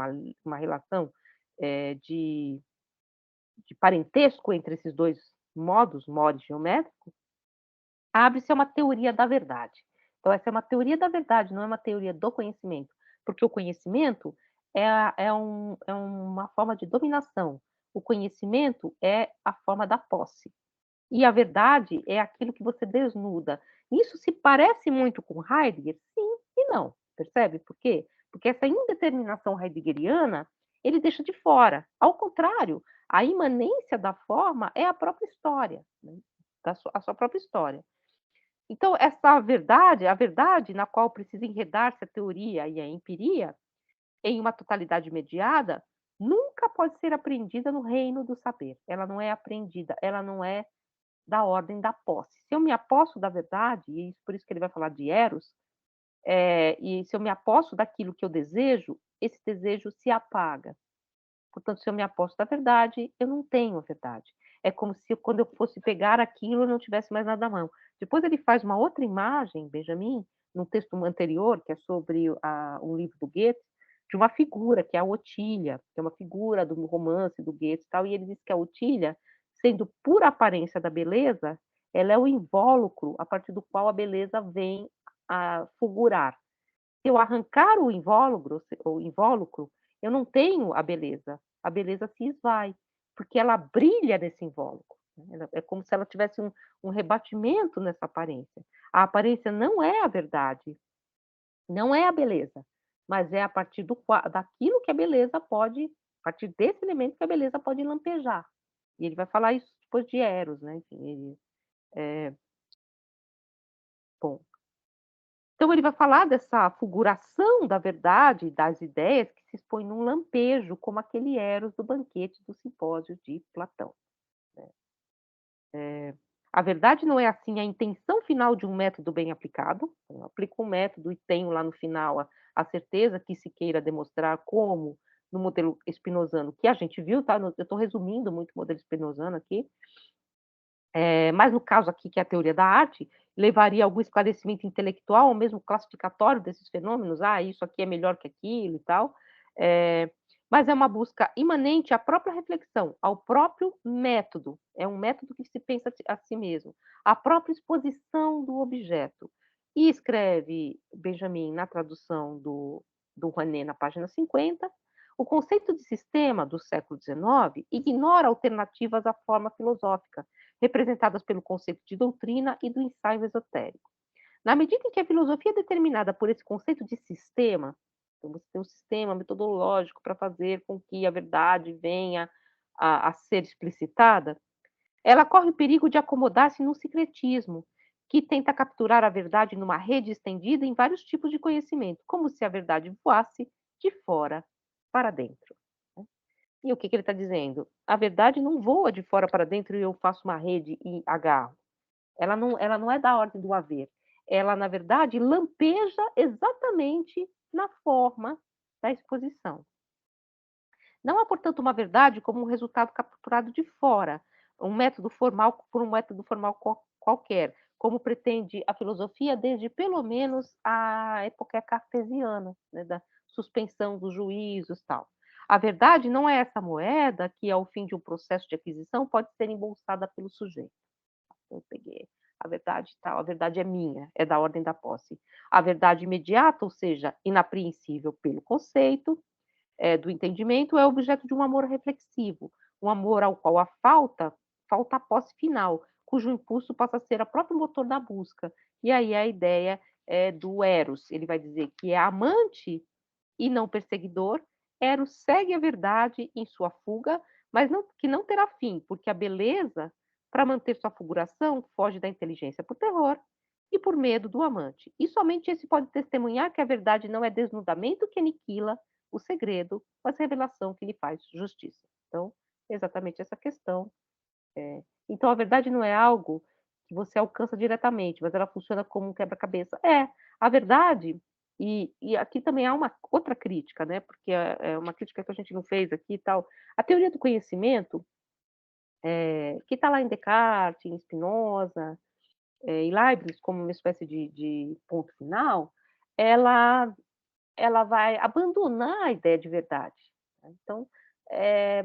uma relação de parentesco entre esses dois modos, mores geométricos, abre-se a uma teoria da verdade. Então, essa é uma teoria da verdade, não é uma teoria do conhecimento, porque o conhecimento é uma forma de dominação. O conhecimento é a forma da posse. E a verdade é aquilo que você desnuda. Isso se parece muito com Heidegger? Sim e não. Percebe por quê? Porque essa indeterminação heideggeriana ele deixa de fora. Ao contrário, a imanência da forma é a própria história, né? A sua própria história. Então, essa verdade, a verdade na qual precisa enredar-se a teoria e a empiria, em uma totalidade mediada, nunca pode ser apreendida no reino do saber. Ela não é aprendida, ela não é da ordem da posse. Se eu me aposto da verdade, e por isso que ele vai falar de Eros, e se eu me aposto daquilo que eu desejo, esse desejo se apaga. Portanto, se eu me aposto da verdade, eu não tenho a verdade. É como se quando eu fosse pegar aquilo, eu não tivesse mais nada à mão. Depois ele faz uma outra imagem, Benjamin, num texto anterior, que é sobre um livro do Goethe, de uma figura, que é a Otília, que é uma figura do romance do Goethe e tal, e ele diz que a Otília, sendo pura aparência da beleza, ela é o invólucro a partir do qual a beleza vem a fulgurar. Se eu arrancar o invólucro, eu não tenho a beleza se esvai, porque ela brilha nesse invólucro, né, é como se ela tivesse um rebatimento nessa aparência. A aparência não é a verdade, não é a beleza, mas é a partir daquilo que a beleza pode, a partir desse elemento que a beleza pode lampejar. E ele vai falar isso depois de Eros, né, enfim, bom. Então ele vai falar dessa fulguração da verdade, das ideias que se expõe num lampejo, como aquele Eros do banquete do simpósio de Platão, né. A verdade não é, assim, a intenção final de um método bem aplicado, eu aplico um método e tenho lá no final a certeza que se queira demonstrar como no modelo spinozano, que a gente viu, tá, eu estou resumindo muito o modelo spinozano aqui, mas no caso aqui, que é a teoria da arte, levaria a algum esclarecimento intelectual ou mesmo classificatório desses fenômenos, isso aqui é melhor que aquilo e tal, mas é uma busca imanente à própria reflexão, ao próprio método, é um método que se pensa a si mesmo, à própria exposição do objeto. E escreve Benjamin na tradução do Rouanet na página 50, o conceito de sistema do século XIX ignora alternativas à forma filosófica, representadas pelo conceito de doutrina e do ensaio esotérico. Na medida em que a filosofia é determinada por esse conceito de sistema, então você tem um sistema metodológico para fazer com que a verdade venha a ser explicitada, ela corre o perigo de acomodar-se num secretismo, que tenta capturar a verdade numa rede estendida em vários tipos de conhecimento, como se a verdade voasse de fora para dentro. E o que ele está dizendo? A verdade não voa de fora para dentro e eu faço uma rede e agarro. Ela não é da ordem do haver. ela, na verdade, lampeja exatamente na forma da exposição. Não há, portanto, uma verdade como um resultado capturado de fora, um método formal por um método formal qualquer, como pretende a filosofia desde pelo menos a época cartesiana, né, da suspensão dos juízos, tal. A verdade não é essa moeda que, ao fim de um processo de aquisição, pode ser embolsada pelo sujeito. Eu peguei a verdade tal, a verdade é minha, é da ordem da posse. A verdade imediata, ou seja, inapreensível pelo conceito, do entendimento, é objeto de um amor reflexivo, um amor ao qual falta a posse final, cujo impulso passa a ser o próprio motor da busca. E aí a ideia do Eros, ele vai dizer que é amante e não perseguidor. Eros segue a verdade em sua fuga, mas que não terá fim, porque a beleza, para manter sua fulguração, foge da inteligência por terror e por medo do amante. E somente esse pode testemunhar que a verdade não é desnudamento que aniquila o segredo, mas revelação que lhe faz justiça. Então, é exatamente essa questão. Então, a verdade não é algo que você alcança diretamente, mas ela funciona como um quebra-cabeça. A verdade, e aqui também há uma outra crítica, né? Porque é uma crítica que a gente não fez aqui e tal. A teoria do conhecimento, que está lá em Descartes, em Spinoza, e Leibniz como uma espécie de ponto final, ela ela vai abandonar a ideia de verdade, né. Então, eh,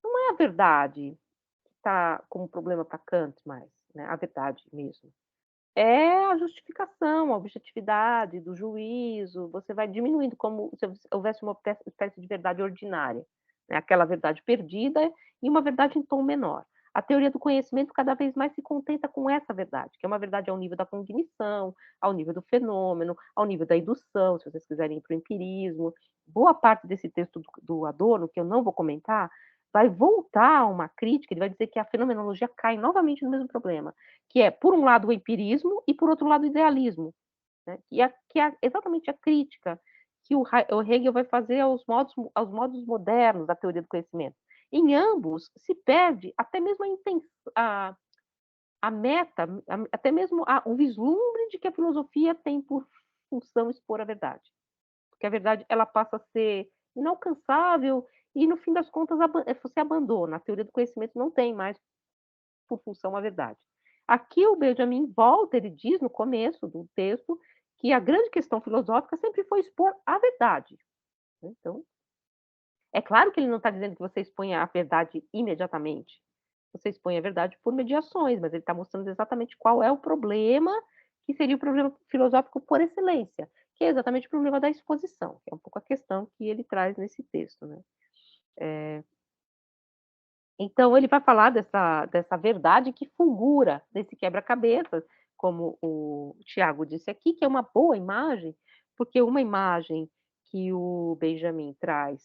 não é a verdade que está como problema para Kant mais, né, a verdade mesmo. É a justificação, a objetividade do juízo, você vai diminuindo como se houvesse uma espécie de verdade ordinária, né, aquela verdade perdida e uma verdade em tom menor. A teoria do conhecimento cada vez mais se contenta com essa verdade, que é uma verdade ao nível da cognição, ao nível do fenômeno, ao nível da indução, se vocês quiserem ir para o empirismo. Boa parte desse texto do Adorno, que eu não vou comentar, vai voltar a uma crítica, ele vai dizer que a fenomenologia cai novamente no mesmo problema, que é, por um lado, o empirismo e, por outro lado, o idealismo, né? Que é exatamente a crítica que o Hegel vai fazer aos modos modernos da teoria do conhecimento. Em ambos, se perde até mesmo a meta, até mesmo o vislumbre de que a filosofia tem por função expor a verdade. Porque a verdade ela passa a ser inalcançável e, no fim das contas, você abandona. A teoria do conhecimento não tem mais por função a verdade. Aqui o Benjamin volta, ele diz no começo do texto que a grande questão filosófica sempre foi expor a verdade. Então, é claro que ele não está dizendo que você exponha a verdade imediatamente. Você expõe a verdade por mediações, mas ele está mostrando exatamente qual é o problema, que seria o problema filosófico por excelência, que é exatamente o problema da exposição, que é um pouco a questão que ele traz nesse texto, né. Então ele vai falar dessa verdade que fulgura desse quebra-cabeças, como o Tiago disse aqui, que é uma boa imagem, porque uma imagem que o Benjamin traz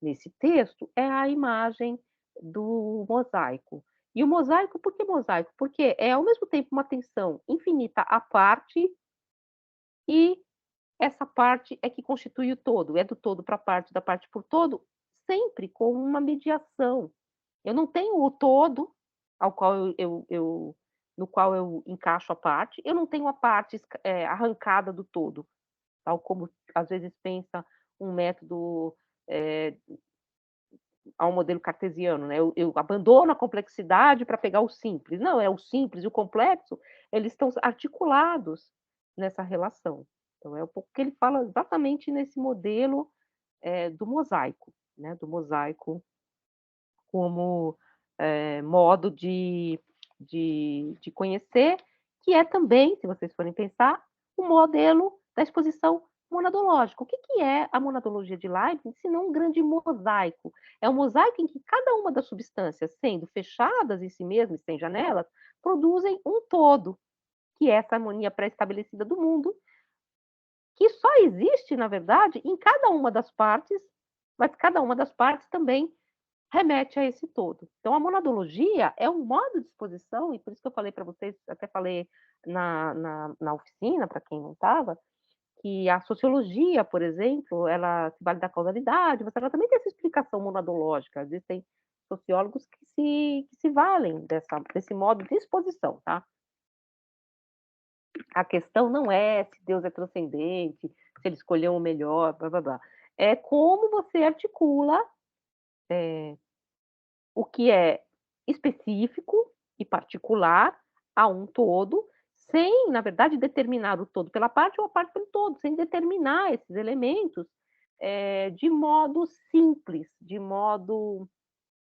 nesse texto é a imagem do mosaico. E o mosaico, por que mosaico? Porque é ao mesmo tempo uma tensão infinita à parte, e essa parte é que constitui o todo, é do todo para a parte, da parte por todo, sempre com uma mediação. Eu não tenho o todo ao qual no qual eu encaixo a parte, eu não tenho a parte arrancada do todo, tal como às vezes pensa um método, eh, ao modelo cartesiano, né, eu abandono a complexidade para pegar o simples. Não, é o simples e o complexo, eles estão articulados nessa relação. Então é um pouco que ele fala exatamente nesse modelo, do mosaico, né, do mosaico como, modo de conhecer, que é também, se vocês forem pensar, o modelo da exposição monadológica. O que é a monadologia de Leibniz, se não um grande mosaico? É um mosaico em que cada uma das substâncias, sendo fechadas em si mesmas, sem janelas, produzem um todo, que é essa harmonia pré-estabelecida do mundo, que só existe, na verdade, em cada uma das partes, mas cada uma das partes também remete a esse todo. Então, a monadologia é um modo de exposição, e por isso que eu falei para vocês, até falei na oficina, para quem não estava, que a sociologia, por exemplo, ela se vale da causalidade, mas ela também tem essa explicação monadológica. Existem sociólogos que se valem desse modo de exposição, tá? A questão não é se Deus é transcendente, se ele escolheu o melhor, blá blá blá. É como você articula o que é específico e particular a um todo, sem, na verdade, determinar o todo pela parte ou a parte pelo todo, sem determinar esses elementos de modo simples, de modo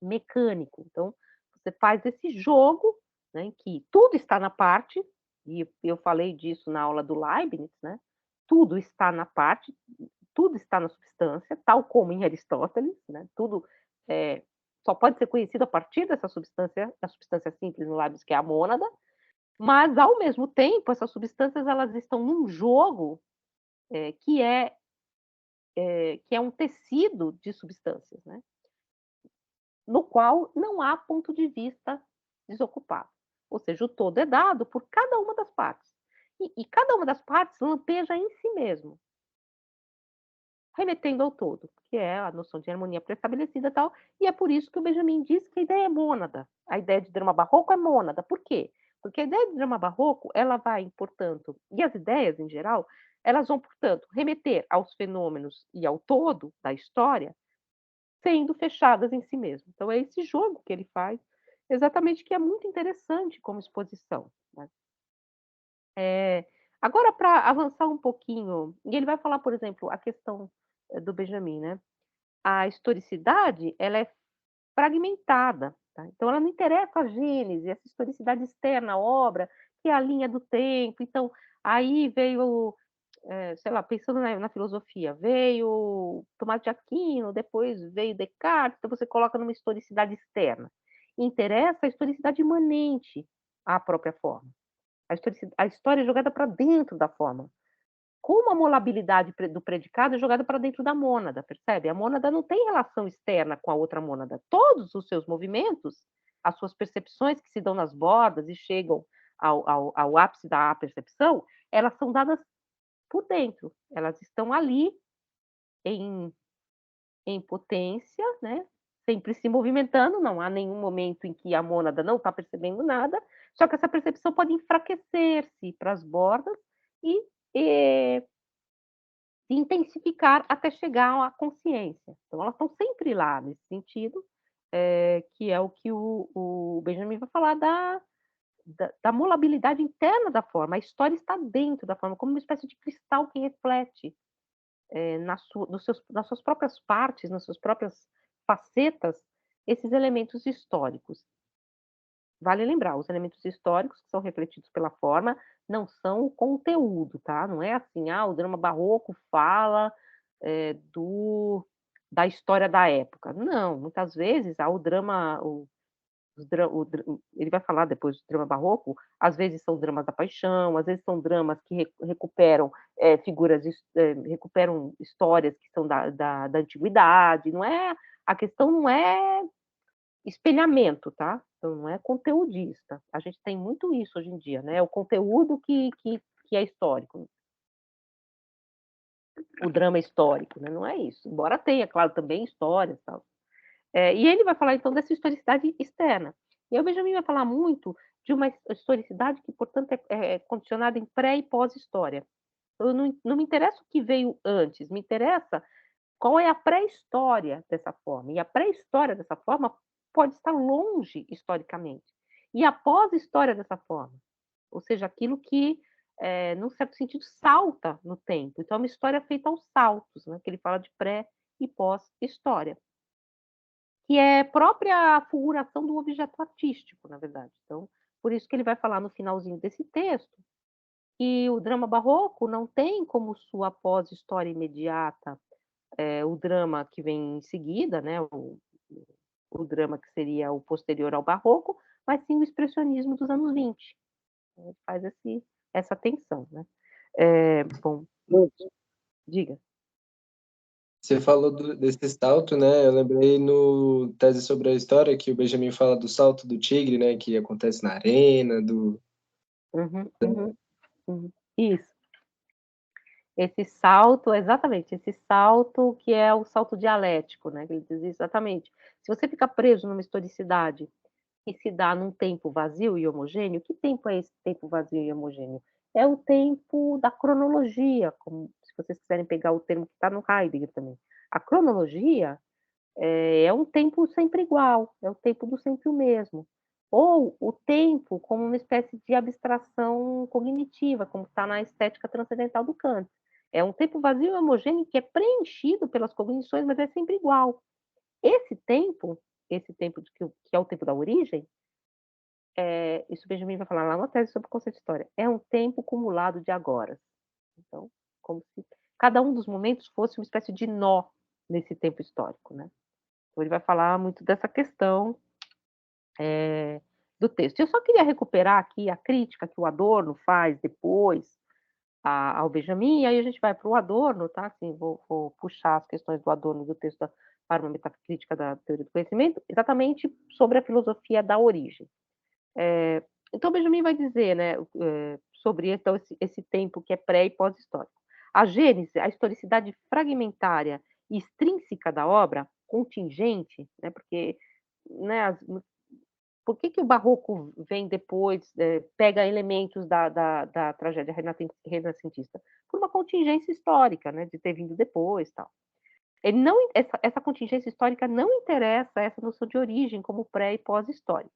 mecânico. Então, você faz esse jogo, né, em que tudo está na parte, e eu falei disso na aula do Leibniz, né? Tudo está na parte, tudo está na substância, tal como em Aristóteles, né? Tudo só pode ser conhecido a partir dessa substância, da substância simples no Leibniz, que é a mônada, mas ao mesmo tempo essas substâncias elas estão num jogo que é um tecido de substâncias, né? No qual não há ponto de vista desocupado. Ou seja, o todo é dado por cada uma das partes. E cada uma das partes lampeja em si mesmo, remetendo ao todo, que é a noção de harmonia pré-estabelecida e tal. E é por isso que o Benjamin diz que a ideia é mônada. A ideia de drama barroco é mônada. Por quê? Porque a ideia de drama barroco, ela vai, portanto, e as ideias em geral, elas vão, portanto, remeter aos fenômenos e ao todo da história, sendo fechadas em si mesmo. Então é esse jogo que ele faz, exatamente, que é muito interessante como exposição, né? Agora, para avançar um pouquinho, e ele vai falar, por exemplo, a questão do Benjamin, né? A historicidade, ela é fragmentada, tá? Então ela não interessa a gênese, essa historicidade externa à obra, que é a linha do tempo. Então, aí veio sei lá, pensando na filosofia, veio Tomás de Aquino, depois veio Descartes, então você coloca numa historicidade externa. Interessa a historicidade imanente à própria forma. A história é jogada para dentro da forma. Como a molabilidade do predicado é jogada para dentro da mônada, percebe? A mônada não tem relação externa com a outra mônada. Todos os seus movimentos, as suas percepções que se dão nas bordas e chegam ao ápice da percepção, elas são dadas por dentro. Elas estão ali em, em potência, né? Sempre se movimentando, não há nenhum momento em que a mônada não está percebendo nada, só que essa percepção pode enfraquecer-se para as bordas e se intensificar até chegar à consciência. Então, elas estão sempre lá nesse sentido, que é o que o Benjamin vai falar da molabilidade interna da forma. A história está dentro da forma, como uma espécie de cristal que reflete nas suas próprias partes, nas suas próprias facetas, esses elementos históricos. Vale lembrar, os elementos históricos que são refletidos pela forma não são o conteúdo, tá? Não é assim, o drama barroco fala da história da época. Não, muitas vezes o drama, ele vai falar depois do drama barroco, às vezes são dramas da paixão, às vezes são dramas que recuperam recuperam histórias que são da antiguidade, não é, a questão não é espelhamento, tá? Então não é conteudista. A gente tem muito isso hoje em dia, né? O conteúdo que é histórico, o drama histórico, né? Não é isso. Embora tenha, claro, também histórias, tal. E ele vai falar, então, dessa historicidade externa. E aí o Benjamin vai falar muito de uma historicidade que, portanto, é condicionada em pré e pós-história. Eu não me interessa o que veio antes, me interessa qual é a pré-história dessa forma. E a pré-história dessa forma pode estar longe historicamente. E a pós-história dessa forma. Ou seja, aquilo que, num certo sentido, salta no tempo. Então, é uma história feita aos saltos, né? Que ele fala de pré e pós-história, que é própria fulguração do objeto artístico, na verdade. Então, por isso que ele vai falar no finalzinho desse texto que o drama barroco não tem como sua pós-história imediata o drama que vem em seguida, né, o drama que seria o posterior ao barroco, mas sim o expressionismo dos anos 20. Ele faz essa tensão, né? Bom, diga. Você falou desse salto, né? Eu lembrei no Tese sobre a História que o Benjamin fala do salto do tigre, né? Que acontece na arena, Uhum, uhum, uhum. Isso. Esse salto, exatamente, esse salto que é o salto dialético, né? Ele diz exatamente. Se você fica preso numa historicidade que se dá num tempo vazio e homogêneo, que tempo é esse tempo vazio e homogêneo? é o tempo da cronologia, como se vocês quiserem pegar o termo que está no Heidegger também. A cronologia é um tempo sempre igual, é o tempo do sempre o mesmo. Ou o tempo como uma espécie de abstração cognitiva, como está na estética transcendental do Kant. É um tempo vazio e homogêneo que é preenchido pelas cognições, mas é sempre igual. Esse tempo que é o tempo da origem, isso Benjamin vai falar lá na tese sobre o conceito de história, é um tempo cumulado de agoras. Então, como se cada um dos momentos fosse uma espécie de nó nesse tempo histórico, né? Então, ele vai falar muito dessa questão do texto. Eu só queria recuperar aqui a crítica que o Adorno faz depois ao Benjamin, e aí a gente vai para o Adorno, tá? Assim, vou puxar as questões do Adorno do texto para uma metacrítica da teoria do conhecimento, exatamente sobre a filosofia da origem. Então, Benjamin vai dizer, né, sobre então, esse tempo que é pré e pós-histórico. A gênese, a historicidade fragmentária e extrínseca da obra, contingente, né, porque né, por que o barroco vem depois, pega elementos da tragédia renascentista? Por uma contingência histórica, né, de ter vindo depois, tal. Ele não, essa contingência histórica não interessa essa noção de origem como pré e pós-história.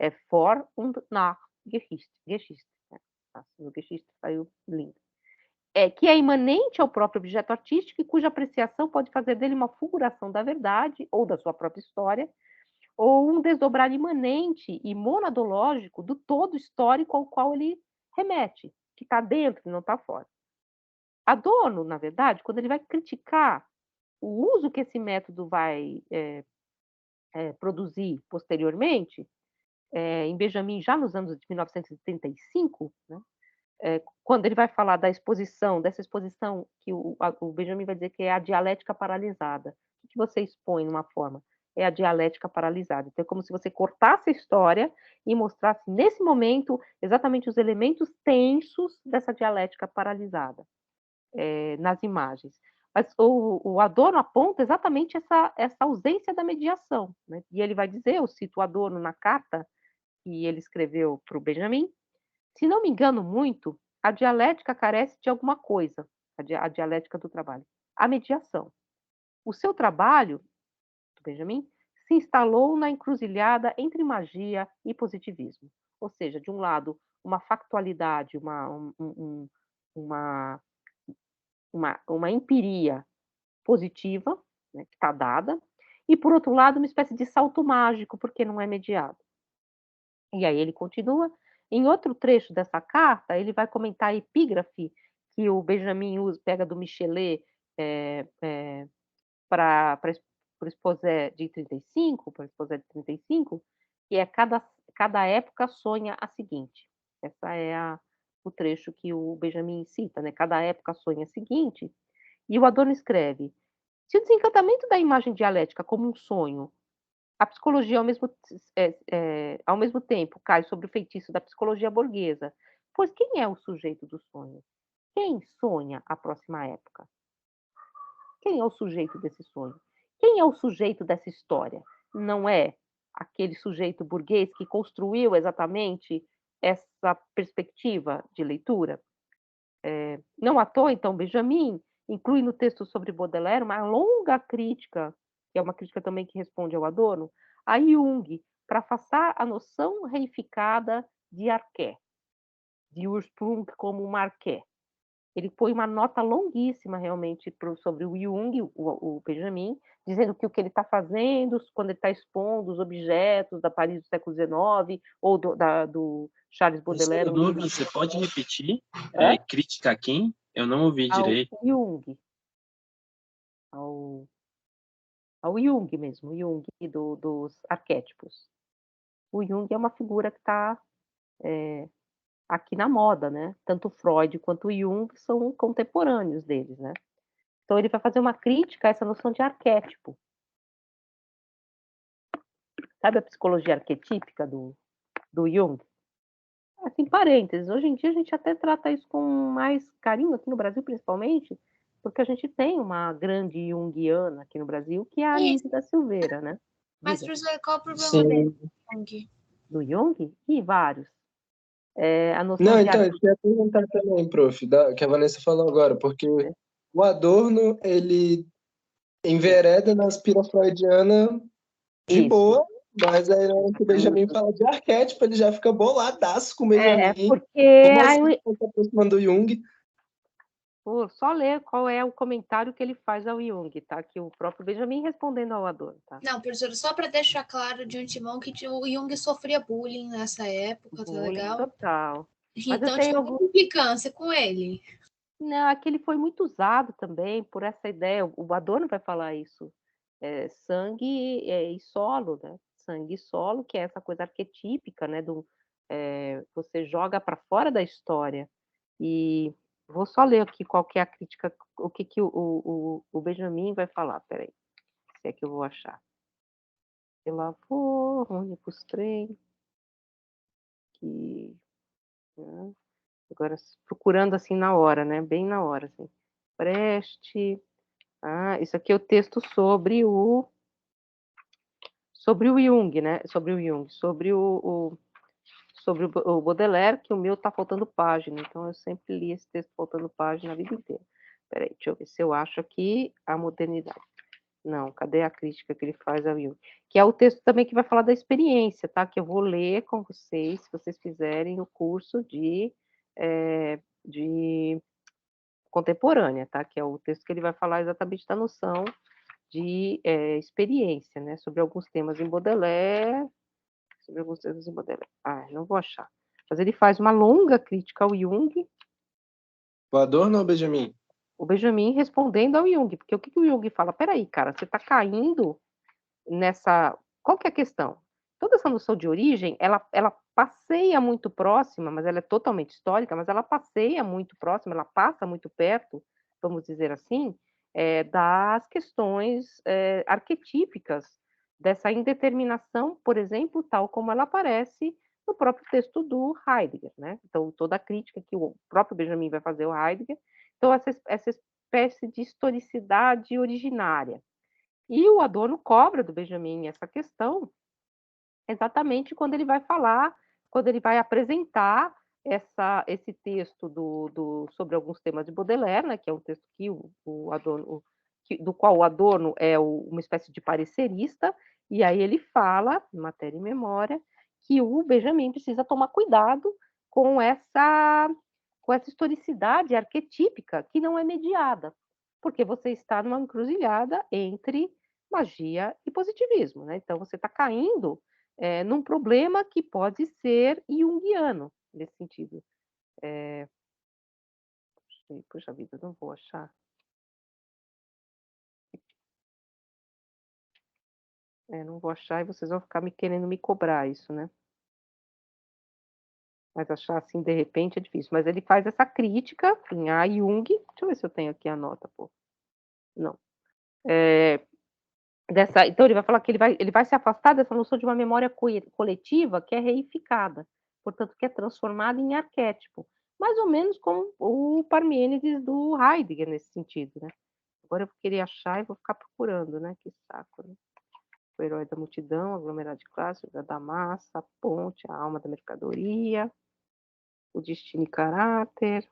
É vor und nach Geschichte. Né? No Geschichte saiu lindo. Que é imanente ao próprio objeto artístico e cuja apreciação pode fazer dele uma fulguração da verdade ou da sua própria história, ou um desdobrar imanente e monadológico do todo histórico ao qual ele remete, que está dentro e não está fora. Adorno, na verdade, quando ele vai criticar o uso que esse método vai produzir posteriormente, em Benjamin, já nos anos de 1935, né, quando ele vai falar dessa exposição que o Benjamin vai dizer que é a dialética paralisada. O que você expõe numa forma? É a dialética paralisada. Então, é como se você cortasse a história e mostrasse, nesse momento, exatamente os elementos tensos dessa dialética paralisada nas imagens. Mas o Adorno aponta exatamente essa ausência da mediação. Né? E ele vai dizer, eu cito o Adorno na carta que ele escreveu para o Benjamin, se não me engano muito, a dialética carece de alguma coisa, a dialética do trabalho, a mediação. O seu trabalho, do Benjamin, se instalou na encruzilhada entre magia e positivismo. Ou seja, de um lado, uma factualidade, uma empiria positiva, né, que está dada, e, por outro lado, uma espécie de salto mágico, porque não é mediado. E aí ele continua. Em outro trecho dessa carta, ele vai comentar a epígrafe que o Benjamin pega do Michelet para o Exposé de 35, para o Exposé de 35, que é cada época sonha a seguinte. Essa é o trecho que o Benjamin cita, né? Cada época sonha a seguinte. E o Adorno escreve: se o desencantamento da imagem dialética como um sonho, a psicologia ao mesmo tempo cai sobre o feitiço da psicologia burguesa, pois quem é o sujeito do sonho? Quem sonha a próxima época? Quem é o sujeito desse sonho? Quem é o sujeito dessa história? Não é aquele sujeito burguês que construiu exatamente essa perspectiva de leitura? Não à toa, então, Benjamin inclui no texto sobre Baudelaire uma longa crítica, que é uma crítica também que responde ao Adorno, a Jung, para afastar a noção reificada de arqué, de Ursprung como um arqué. Ele põe uma nota longuíssima realmente sobre o Jung, o Benjamin, dizendo que o que ele está fazendo, quando ele está expondo os objetos da Paris do século XIX, ou do Charles Baudelaire. Você pode repetir? Crítica a quem? Eu não ouvi direito. Ao Jung. Ao Jung mesmo, o Jung dos arquétipos. O Jung é uma figura que está aqui na moda, né? Tanto Freud quanto o Jung são contemporâneos deles, né? Então ele vai fazer uma crítica a essa noção de arquétipo. Sabe a psicologia arquetípica do Jung? Assim, parênteses, hoje em dia a gente até trata isso com mais carinho, aqui no Brasil principalmente, porque a gente tem uma grande junguiana aqui no Brasil, que é a Anise da Silveira, né? Mas, professor, qual o problema dele, Jung? Do Jung? E vários. a noção Não, de então, eu queria perguntar também, prof, que a Vanessa falou agora, porque o Adorno, ele envereda na aspira freudiana de isso, boa, mas aí na hora que o Benjamin exatamente. fala de arquétipo, ele já fica boladaço com o Benjamin. Porque Como assim você está aproximando do Jung? só ler qual é o comentário que ele faz ao Jung, tá? Que o próprio Benjamin respondendo ao Adorno, tá? Não, professor, só para deixar claro de antemão que o Jung sofria bullying nessa época, tá Bullying legal? total. Mas eu Então tenho tinha muita implicância com ele. Não, aquele foi muito usado também por essa ideia. O Adorno vai falar isso. Sangue e solo, né? Sangue e solo, que é essa coisa arquetípica, né? Você joga para fora da história. E vou só ler aqui qual que é a crítica, o que, que o Benjamin vai falar. Peraí, se é que eu vou achar. Eu lá vou, ônibus, trem, que. Né? Agora, procurando assim na hora, né? Bem na hora, assim. Preste. Isso aqui é o texto sobre o Jung, né? Sobre o Jung, sobre o Baudelaire, que o meu tá faltando página, então eu sempre li esse texto faltando página a vida inteira. Peraí, deixa eu ver se eu acho aqui a modernidade. Não, cadê a crítica que ele faz ao Jung? Que é o texto também que vai falar da experiência, tá? Que eu vou ler com vocês, se vocês fizerem o curso de contemporânea, tá? Que é o texto que ele vai falar exatamente da noção de experiência, né? Sobre alguns temas em Baudelaire, não vou achar. Mas ele faz uma longa crítica ao Jung, O Adorno ou o Benjamin? o Benjamin respondendo ao Jung, porque o que o Jung fala? Peraí, cara, você está caindo nessa. Qual que é a questão? Toda essa noção de origem, ela passeia muito próxima, mas ela é totalmente histórica, mas ela passeia muito próxima, ela passa muito perto, vamos dizer assim, das questões arquetípicas dessa indeterminação, por exemplo, tal como ela aparece no próprio texto do Heidegger, né? Então, toda a crítica que o próprio Benjamin vai fazer ao Heidegger, então essa espécie de historicidade originária. E o Adorno cobra do Benjamin essa questão exatamente quando ele vai falar, quando ele vai apresentar esse texto sobre alguns temas de Baudelaire, né, que é um texto que o Adorno, do qual o Adorno é uma espécie de parecerista, e aí ele fala, em matéria e memória, que o Benjamin precisa tomar cuidado com essa historicidade arquetípica que não é mediada, porque você está numa encruzilhada entre magia e positivismo, né? Então você está caindo num problema que pode ser junguiano, nesse sentido. Puxa vida, não vou achar. Não vou achar e vocês vão ficar querendo me cobrar isso, né? Mas achar assim, de repente, é difícil. Mas ele faz essa crítica a Jung. Deixa eu ver se eu tenho aqui a nota, pô. Não. Então ele vai falar que ele vai se afastar dessa noção de uma memória coletiva que é reificada, portanto, que é transformada em arquétipo, mais ou menos como o Parmênides do Heidegger nesse sentido, né? Agora eu vou querer achar e vou ficar procurando, né? Que saco, né? O herói da multidão, aglomerado de classe, o da massa, a ponte, a alma da mercadoria, o destino e caráter,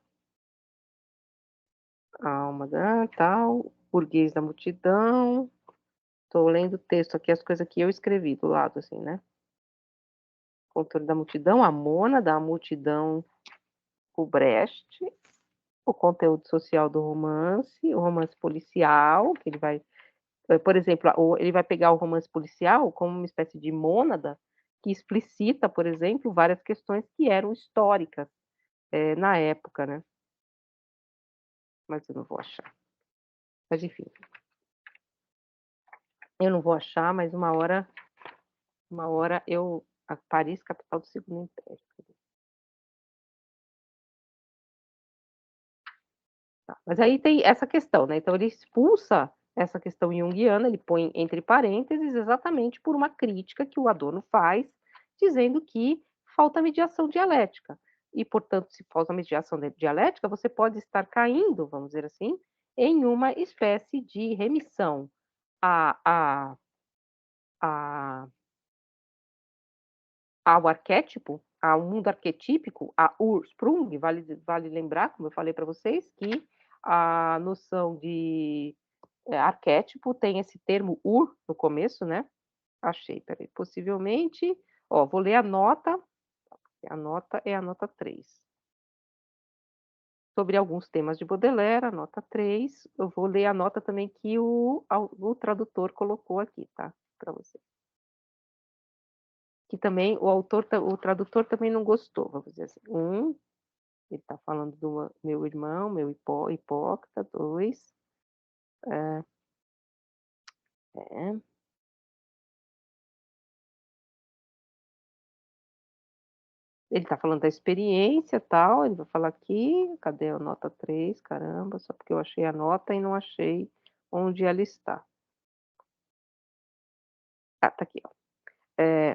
a alma da tal, burguês da multidão. Estou lendo o texto aqui, as coisas que eu escrevi do lado, assim, né? Controle da multidão, a Mona da multidão, o Brecht, o conteúdo social do romance, o romance policial, que ele vai, por exemplo, ele vai pegar o romance policial como uma espécie de mônada que explicita, por exemplo, várias questões que eram históricas na época, né? Mas eu não vou achar. Mas enfim, eu não vou achar, mas uma hora a Paris, capital do Segundo Império. Tá. Mas aí tem essa questão, né? Então ele expulsa essa questão junguiana, ele põe entre parênteses exatamente por uma crítica que o Adorno faz, dizendo que falta mediação dialética. E, portanto, se falta mediação dialética, você pode estar caindo, vamos dizer assim, em uma espécie de remissão ao arquétipo, ao mundo arquetípico, a Ursprung, vale lembrar, como eu falei para vocês, que a noção de arquétipo tem esse termo ur no começo, né? Achei, peraí, possivelmente, ó, vou ler a nota é a nota 3. Sobre alguns temas de Baudelaire, a nota 3. Eu vou ler a nota também que o tradutor colocou aqui, tá? Para você. Que também o tradutor também não gostou, vamos dizer assim. Ele está falando do meu irmão, meu hipócrita. 2, é, ele está falando da experiência, tal, ele vai falar aqui, cadê a nota 3? Caramba, só porque eu achei a nota e não achei onde ela está. Ah, tá aqui, ó.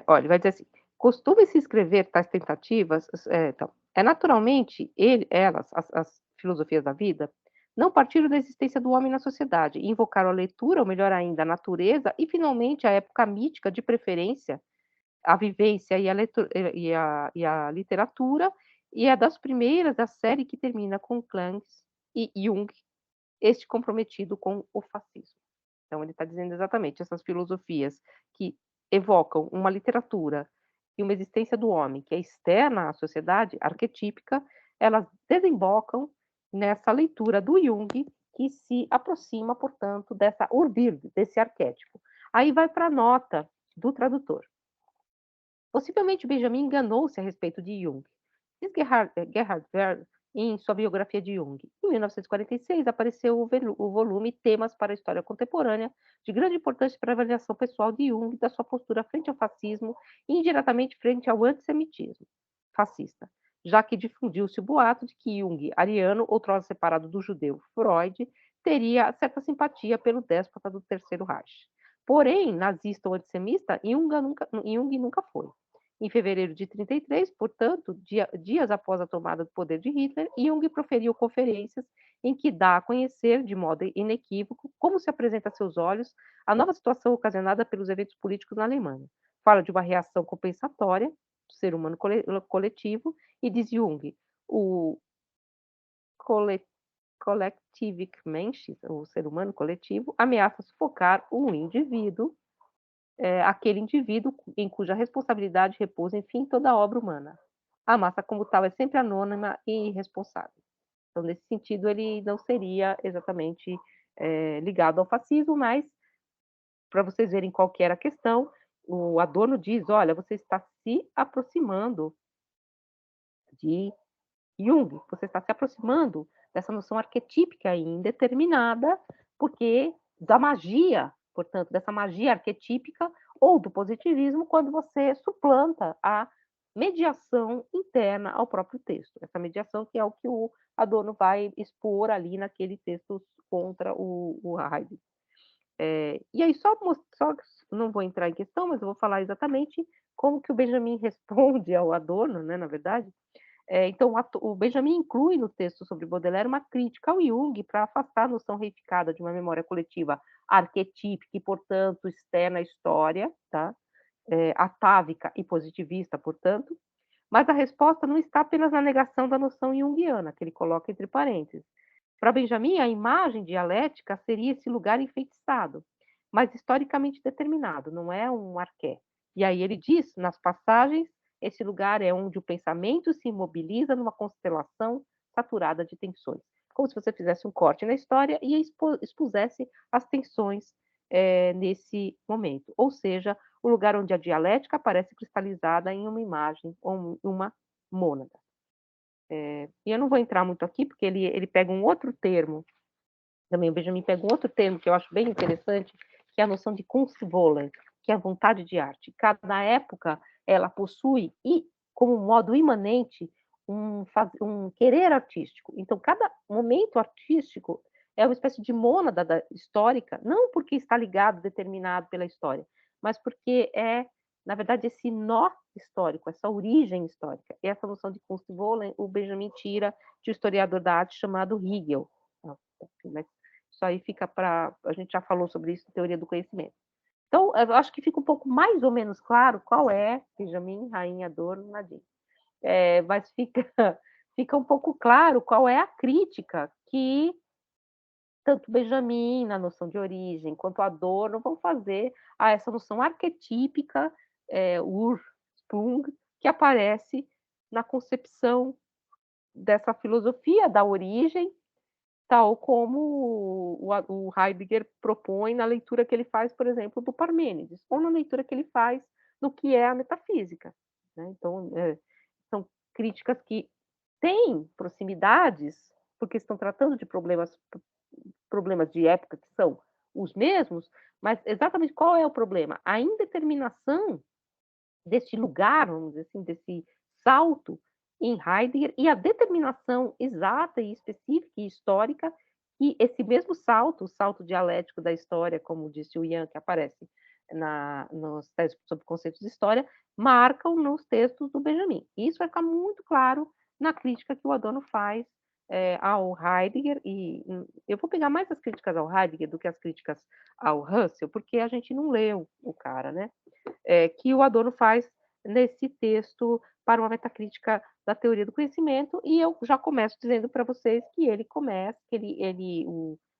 Olha, ele vai dizer assim: costuma-se escrever tais tentativas, então, naturalmente, elas, as filosofias da vida, não partiram da existência do homem na sociedade, invocaram a leitura, ou melhor ainda, a natureza, e finalmente a época mítica, de preferência, a vivência e a literatura, e é das primeiras da série que termina com Clangs e Jung, este comprometido com o fascismo. Então, ele está dizendo exatamente essas filosofias que evocam uma literatura e uma existência do homem que é externa à sociedade, arquetípica, elas desembocam nessa leitura do Jung, que se aproxima, portanto, dessa Urbild, desse arquétipo. Aí vai para a nota do tradutor. Possivelmente Benjamin enganou-se a respeito de Jung. Diz Gerhard Werner em sua biografia de Jung. Em 1946, apareceu o volume Temas para a História Contemporânea, de grande importância para a avaliação pessoal de Jung, da sua postura frente ao fascismo e indiretamente frente ao antissemitismo fascista, já que difundiu-se o boato de que Jung, ariano, outrora separado do judeu Freud, teria certa simpatia pelo déspota do Terceiro Reich. Porém, nazista ou antissemita, Jung nunca foi. Em fevereiro de 1933, portanto, dias após a tomada do poder de Hitler, Jung proferiu conferências em que dá a conhecer, de modo inequívoco, como se apresenta a seus olhos a nova situação ocasionada pelos eventos políticos na Alemanha. Fala de uma reação compensatória do ser humano coletivo e diz Jung, o Collective Mensch, o ser humano coletivo, ameaça sufocar um indivíduo, aquele indivíduo em cuja responsabilidade repousa, enfim, toda a obra humana. A massa, como tal, é sempre anônima e irresponsável. Então, nesse sentido, ele não seria exatamente ligado ao fascismo, mas, para vocês verem qual que era a questão, o Adorno diz, olha, você está se aproximando de Jung, você está se aproximando dessa noção arquetípica e indeterminada, porque da magia, portanto, dessa magia arquetípica ou do positivismo, quando você suplanta a mediação interna ao próprio texto. Essa mediação que é o que o Adorno vai expor ali naquele texto contra o Heidegger. E aí, só não vou entrar em questão, mas eu vou falar exatamente como que o Benjamin responde ao Adorno, né, na verdade. Então, o Benjamin inclui no texto sobre Baudelaire uma crítica ao Jung para afastar a noção reificada de uma memória coletiva arquetípica e, portanto, externa à história, tá? Atávica e positivista, portanto. Mas a resposta não está apenas na negação da noção junguiana, que ele coloca entre parênteses. Para Benjamin, a imagem dialética seria esse lugar enfeitiçado, mas historicamente determinado, não é um arqué. E aí ele diz, nas passagens, esse lugar é onde o pensamento se imobiliza numa constelação saturada de tensões. Como se você fizesse um corte na história e expusesse as tensões nesse momento. Ou seja, o lugar onde a dialética aparece cristalizada em uma imagem ou uma mônada. E eu não vou entrar muito aqui, porque ele pega um outro termo, também o Benjamin pega um outro termo que eu acho bem interessante, que é a noção de Kunstwollen, que é a vontade de arte. Cada época, ela possui, e como modo imanente, um querer artístico. Então, cada momento artístico é uma espécie de mônada histórica, não porque está ligado, determinado pela história, mas porque é, na verdade, esse nó histórico, essa origem histórica. E essa noção de Kunstwollen, o Benjamin tira de um historiador da arte chamado Hegel. Mas isso aí fica para... A gente já falou sobre isso na teoria do conhecimento. Então, eu acho que fica um pouco mais ou menos claro qual é Benjamin, Rainha, Adorno, Nadine. mas fica um pouco claro qual é a crítica que tanto Benjamin, na noção de origem, quanto Adorno vão fazer a essa noção arquetípica, Ursprung, que aparece na concepção dessa filosofia da origem, tal como o Heidegger propõe na leitura que ele faz, por exemplo, do Parmênides, ou na leitura que ele faz do que é a metafísica. Né? Então, são críticas que têm proximidades, porque estão tratando de problemas de época que são os mesmos, mas exatamente qual é o problema? A indeterminação deste lugar, vamos dizer assim, desse salto em Heidegger e a determinação exata e específica e histórica que esse mesmo salto, o salto dialético da história, como disse o Ian, que aparece nos textos sobre conceitos de história, marcam nos textos do Benjamin. E isso vai ficar muito claro na crítica que o Adorno faz ao Heidegger, e eu vou pegar mais as críticas ao Heidegger do que as críticas ao Russell, porque a gente não leu o cara, né? Que o Adorno faz nesse texto para uma metacrítica da teoria do conhecimento, e eu já começo dizendo para vocês que ele começa,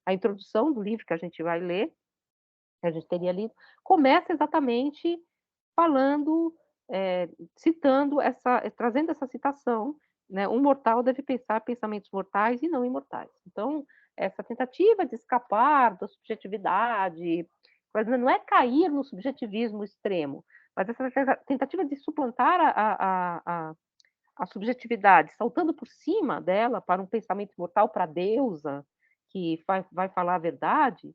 a introdução do livro que a gente vai ler, que a gente teria lido, começa exatamente falando, citando trazendo essa citação, né? Um mortal deve pensar pensamentos mortais e não imortais. Então, essa tentativa de escapar da subjetividade, mas não é cair no subjetivismo extremo, mas essa tentativa de suplantar a subjetividade, saltando por cima dela para um pensamento mortal, para a deusa, que vai falar a verdade,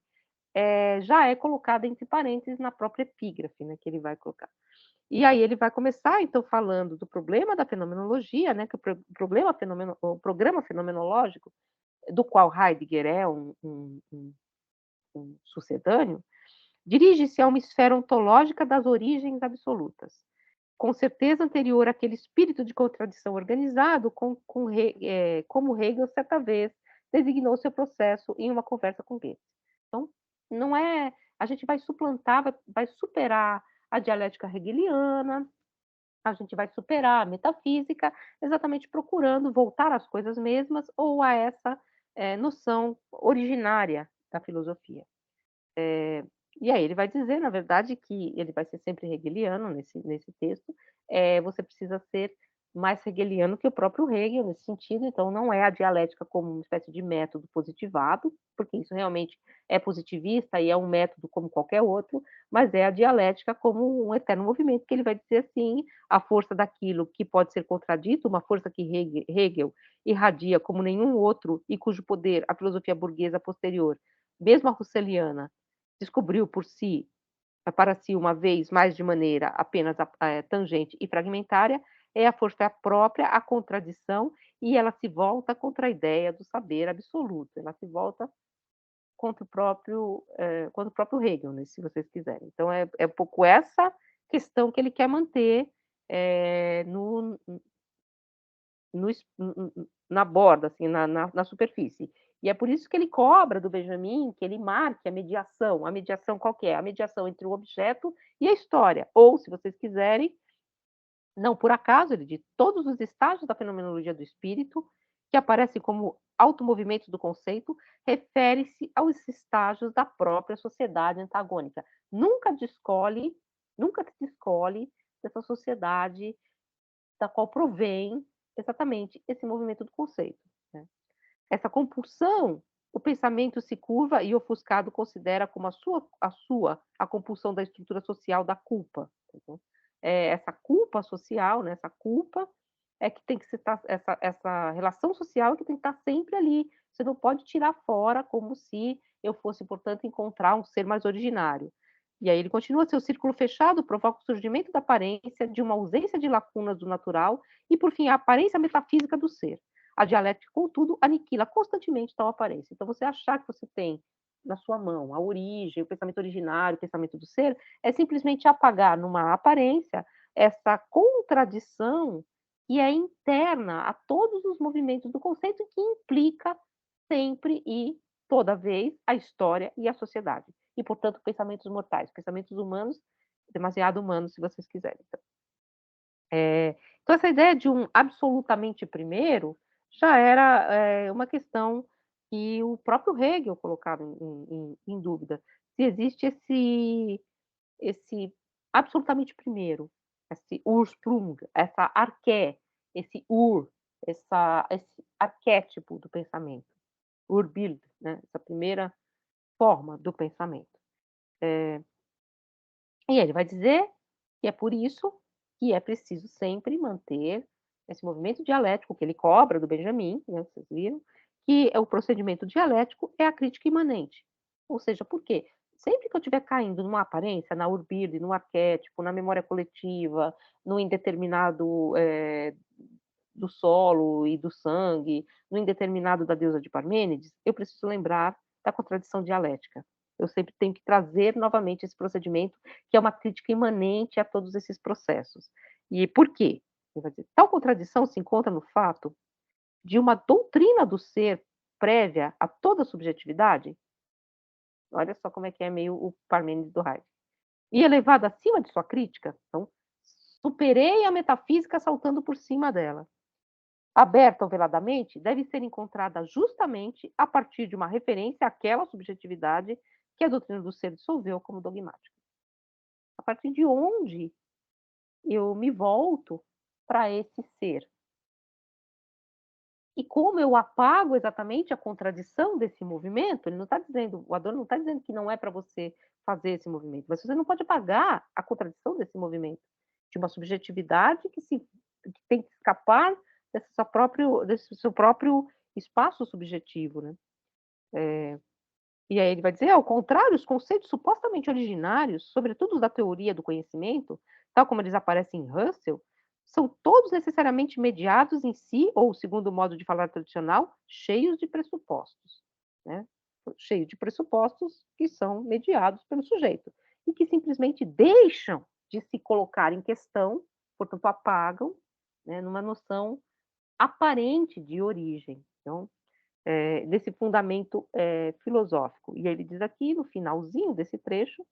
já é colocada entre parênteses na própria epígrafe, né, que ele vai colocar. E aí ele vai começar, então, falando do problema da fenomenologia, né, que o programa fenomenológico, do qual Heidegger é um sucedâneo, dirige-se a uma esfera ontológica das origens absolutas, com certeza anterior àquele espírito de contradição organizado como Hegel certa vez designou seu processo em uma conversa com Goethe. Então, não é... A gente vai suplantar, vai superar a dialética hegeliana, a gente vai superar a metafísica, exatamente procurando voltar às coisas mesmas ou a essa noção originária da filosofia. E aí ele vai dizer, na verdade, que ele vai ser sempre hegeliano nesse texto, você precisa ser mais hegeliano que o próprio Hegel nesse sentido, então não é a dialética como uma espécie de método positivado, porque isso realmente é positivista e é um método como qualquer outro, mas é a dialética como um eterno movimento, que ele vai dizer assim, a força daquilo que pode ser contradito, uma força que Hegel irradia como nenhum outro e cujo poder a filosofia burguesa posterior, mesmo a russeliana, descobriu para si uma vez mais de maneira apenas tangente e fragmentária, é a força própria, a contradição, e ela se volta contra a ideia do saber absoluto, ela se volta contra o próprio Hegel, né, se vocês quiserem. Então, é um pouco essa questão que ele quer manter na borda, assim, na superfície. E é por isso que ele cobra do Benjamin que ele marque a mediação. A mediação qual que é? A mediação entre o objeto e a história. Ou, se vocês quiserem, não por acaso, ele diz, todos os estágios da fenomenologia do espírito, que aparecem como automovimentos do conceito, refere-se aos estágios da própria sociedade antagônica. Nunca se descolhe dessa sociedade da qual provém exatamente esse movimento do conceito. Né? Essa compulsão, o pensamento se curva e ofuscado considera como a compulsão da estrutura social da culpa. Então, essa culpa social, né, essa culpa é que tem que estar, essa relação social que tem que estar sempre ali. Você não pode tirar fora como se eu fosse, portanto, encontrar um ser mais originário. E aí ele continua, seu círculo fechado provoca o surgimento da aparência de uma ausência de lacunas do natural e, por fim, a aparência metafísica do ser. A dialética, contudo, aniquila constantemente tal aparência. Então, você achar que você tem na sua mão a origem, o pensamento originário, o pensamento do ser, é simplesmente apagar numa aparência essa contradição que é interna a todos os movimentos do conceito e que implica sempre e toda vez a história e a sociedade. E, portanto, pensamentos mortais, pensamentos humanos, demasiado humanos, se vocês quiserem. Então, essa ideia de um absolutamente primeiro já era uma questão que o próprio Hegel colocava em dúvida. Se existe esse absolutamente primeiro, esse Ursprung, essa Arché, esse esse arquétipo do pensamento, Urbild, né? Essa primeira forma do pensamento. E ele vai dizer que é por isso que é preciso sempre manter esse movimento dialético que ele cobra do Benjamin, né, vocês viram, que é o procedimento dialético é a crítica imanente. Ou seja, por quê? Sempre que eu estiver caindo numa aparência, na urbide, no arquétipo, na memória coletiva, no indeterminado do solo e do sangue, no indeterminado da deusa de Parmênides, eu preciso lembrar da contradição dialética. Eu sempre tenho que trazer novamente esse procedimento, que é uma crítica imanente a todos esses processos. E por quê? Ele vai dizer, tal contradição se encontra no fato de uma doutrina do ser prévia a toda subjetividade. Olha só como é que é meio o Parmênides do Heidegger. E elevada acima de sua crítica, então, superei a metafísica saltando por cima dela. Aberta ou veladamente, deve ser encontrada justamente a partir de uma referência àquela subjetividade que a doutrina do ser dissolveu como dogmática. A partir de onde eu me volto para esse ser? E como eu apago exatamente a contradição desse movimento? Ele não está dizendo, o Adorno não está dizendo que não é para você fazer esse movimento, mas você não pode apagar a contradição desse movimento, de uma subjetividade que tem que escapar desse seu próprio espaço subjetivo, né? E aí ele vai dizer, ao contrário, os conceitos supostamente originários, sobretudo os da teoria do conhecimento, tal como eles aparecem em Russell, são todos necessariamente mediados em si, ou segundo o modo de falar tradicional, cheios de pressupostos, né? Cheios de pressupostos que são mediados pelo sujeito e que simplesmente deixam de se colocar em questão, portanto apagam, né, numa noção aparente de origem. Então, desse fundamento filosófico. E ele diz aqui, no finalzinho desse trecho,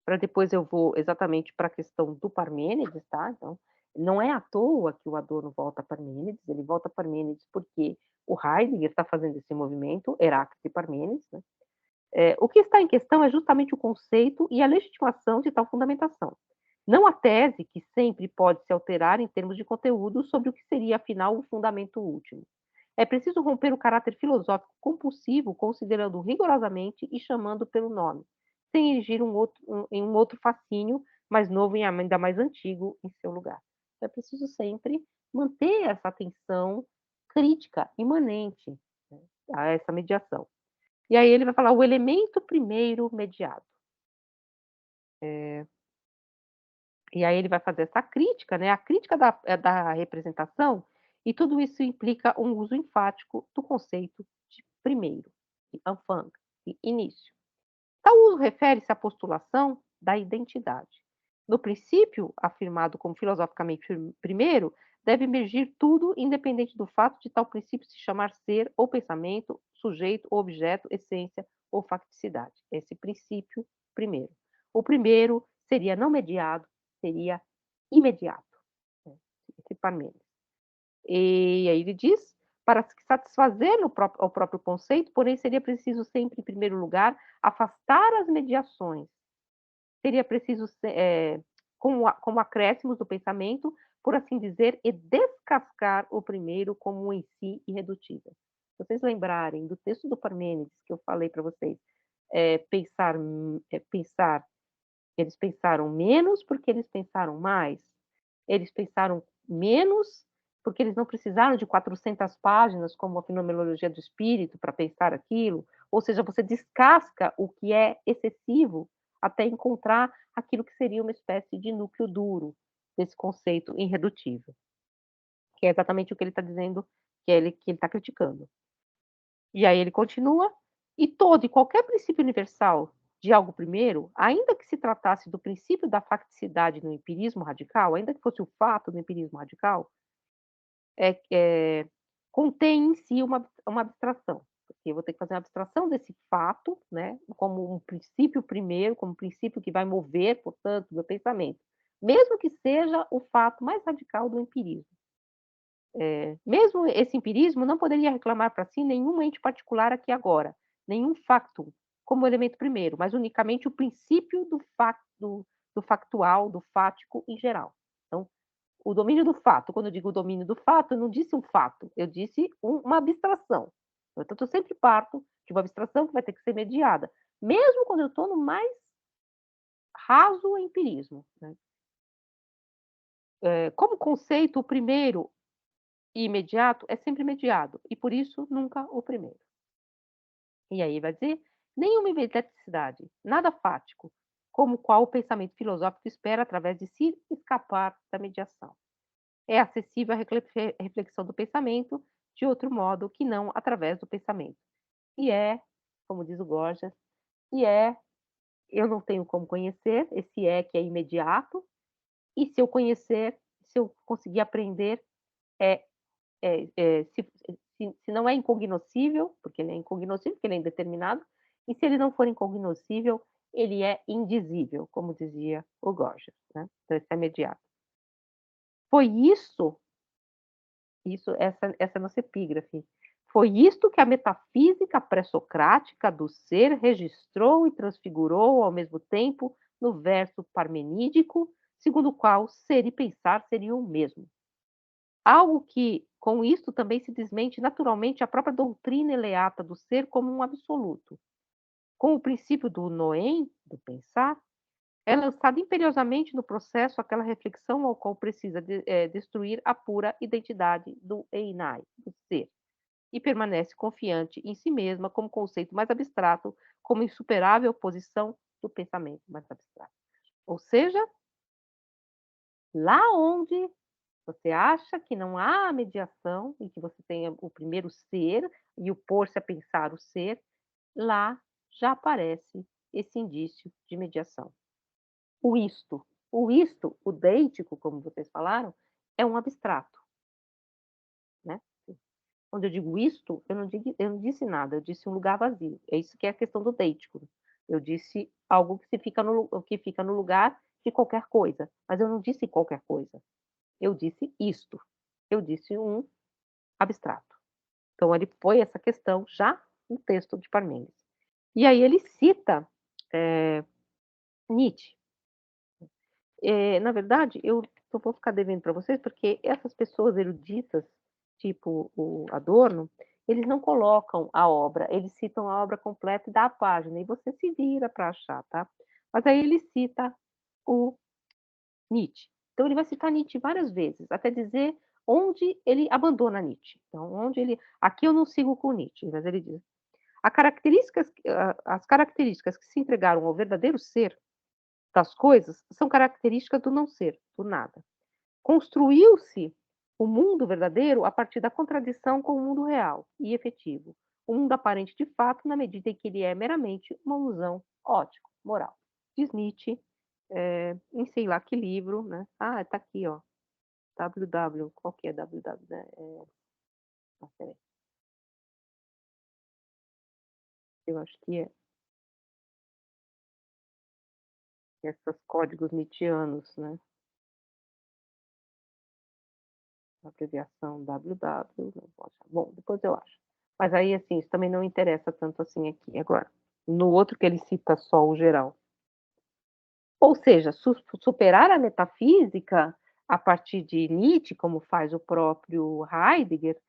para depois eu vou exatamente para a questão do Parmênides, tá? Então, não é à toa que o Adorno volta a Parmênides, ele volta a Parmênides porque o Heidegger está fazendo esse movimento, Heráclito e Parmênides, né? O que está em questão é justamente o conceito e a legitimação de tal fundamentação. Não a tese, que sempre pode se alterar em termos de conteúdo, sobre o que seria, afinal, o fundamento último. É preciso romper o caráter filosófico compulsivo, considerando rigorosamente e chamando pelo nome, sem erigir um outro fascínio mais novo e ainda mais antigo em seu lugar. É preciso sempre manter essa atenção crítica imanente, né, a essa mediação. E aí ele vai falar o elemento primeiro mediado. E aí ele vai fazer essa crítica, né, a crítica da representação, e tudo isso implica um uso enfático do conceito de primeiro, de enfant, de início. Tal uso refere-se à postulação da identidade. No princípio, afirmado como filosoficamente primeiro, deve emergir tudo independente do fato de tal princípio se chamar ser ou pensamento, sujeito ou objeto, essência ou facticidade. Esse princípio primeiro. O primeiro seria não mediado, seria imediato. Né? Esse Parmênides. E aí ele diz, para se satisfazer ao próprio conceito, porém seria preciso sempre, em primeiro lugar, afastar as mediações. Seria preciso, como acréscimos do pensamento, por assim dizer, e descascar o primeiro como um em si irredutível. Se vocês lembrarem do texto do Parmênides, que eu falei para vocês, pensar, eles pensaram menos porque eles pensaram mais, eles pensaram menos porque eles não precisaram de 400 páginas, como a Fenomenologia do Espírito, para pensar aquilo. Ou seja, você descasca o que é excessivo até encontrar aquilo que seria uma espécie de núcleo duro desse conceito irredutível, que é exatamente o que ele está dizendo, que ele está criticando. E aí ele continua, e todo e qualquer princípio universal de algo primeiro, ainda que se tratasse do princípio da facticidade no empirismo radical, ainda que fosse o fato do empirismo radical, contém em si uma abstração. Porque eu vou ter que fazer uma abstração desse fato, né, como um princípio primeiro, como um princípio que vai mover, portanto, meu pensamento. mesmo que seja o fato mais radical do empirismo. Mesmo esse empirismo não poderia reclamar para si nenhum ente particular aqui agora, nenhum facto como elemento primeiro, mas unicamente o princípio do factual, do fático em geral. Então, o domínio do fato, quando eu digo o domínio do fato, eu não disse um fato, eu disse uma abstração. Portanto, eu sempre parto de uma abstração que vai ter que ser mediada, mesmo quando eu estou no mais raso empirismo, né? Como conceito, o primeiro e imediato é sempre mediado, e por isso nunca o primeiro. E aí vai dizer, nenhuma imediaticidade, nada fático, como qual o pensamento filosófico espera através de si escapar da mediação. É acessível à reflexão do pensamento de outro modo que não através do pensamento. E como diz o Gorgias, eu não tenho como conhecer, esse que é imediato, e se eu conhecer, se eu conseguir aprender, se não é incognoscível, porque ele é incognoscível, porque ele é indeterminado, e se ele não for incognoscível, ele é indizível, como dizia o Gorgias, né? Então, esse é imediato. Foi essa é a nossa epígrafe. Foi isto que a metafísica pré-socrática do ser registrou e transfigurou ao mesmo tempo no verso parmenídico, segundo o qual ser e pensar seriam o mesmo. Algo que, com isto, também se desmente naturalmente a própria doutrina eleata do ser como um absoluto. Com o princípio do noem, do pensar, é lançada imperiosamente no processo aquela reflexão ao qual precisa destruir a pura identidade do Einai, do ser, e permanece confiante em si mesma como conceito mais abstrato, como insuperável posição do pensamento mais abstrato. Ou seja, lá onde você acha que não há mediação e que você tem o primeiro ser e o pôr-se a pensar o ser, lá já aparece esse indício de mediação. O isto, o deítico, como vocês falaram, é um abstrato, né? Quando eu digo isto, eu não disse nada, eu disse um lugar vazio. É isso que é a questão do deítico. Eu disse algo que fica no lugar de qualquer coisa, mas eu não disse qualquer coisa. Eu disse isto. Eu disse um abstrato. Então, ele põe essa questão já no texto de Parmênides. E aí ele cita Nietzsche. Na verdade, eu vou ficar devendo para vocês, porque essas pessoas eruditas, tipo o Adorno, eles não colocam a obra, eles citam a obra completa e dá a página, e você se vira para achar, tá? Mas aí ele cita o Nietzsche. Então, ele vai citar Nietzsche várias vezes, até dizer onde ele abandona Nietzsche. Então, aqui eu não sigo com Nietzsche, mas ele diz: as características que se entregaram ao verdadeiro ser das coisas são características do não ser, do nada. Construiu-se o mundo verdadeiro a partir da contradição com o mundo real e efetivo, o mundo aparente de fato, na medida em que ele é meramente uma ilusão ótica, moral. Diz Nietzsche, em sei lá que livro, né? Ah, tá aqui, ó. Qual que é www, né? Eu acho que é esses códigos nietzschianos, né? Abreviação www, não posso. Bom, depois eu acho. Mas aí, assim, isso também não interessa tanto assim aqui agora. No outro que ele cita só o geral. Ou seja, superar a metafísica a partir de Nietzsche, como faz o próprio Heidegger,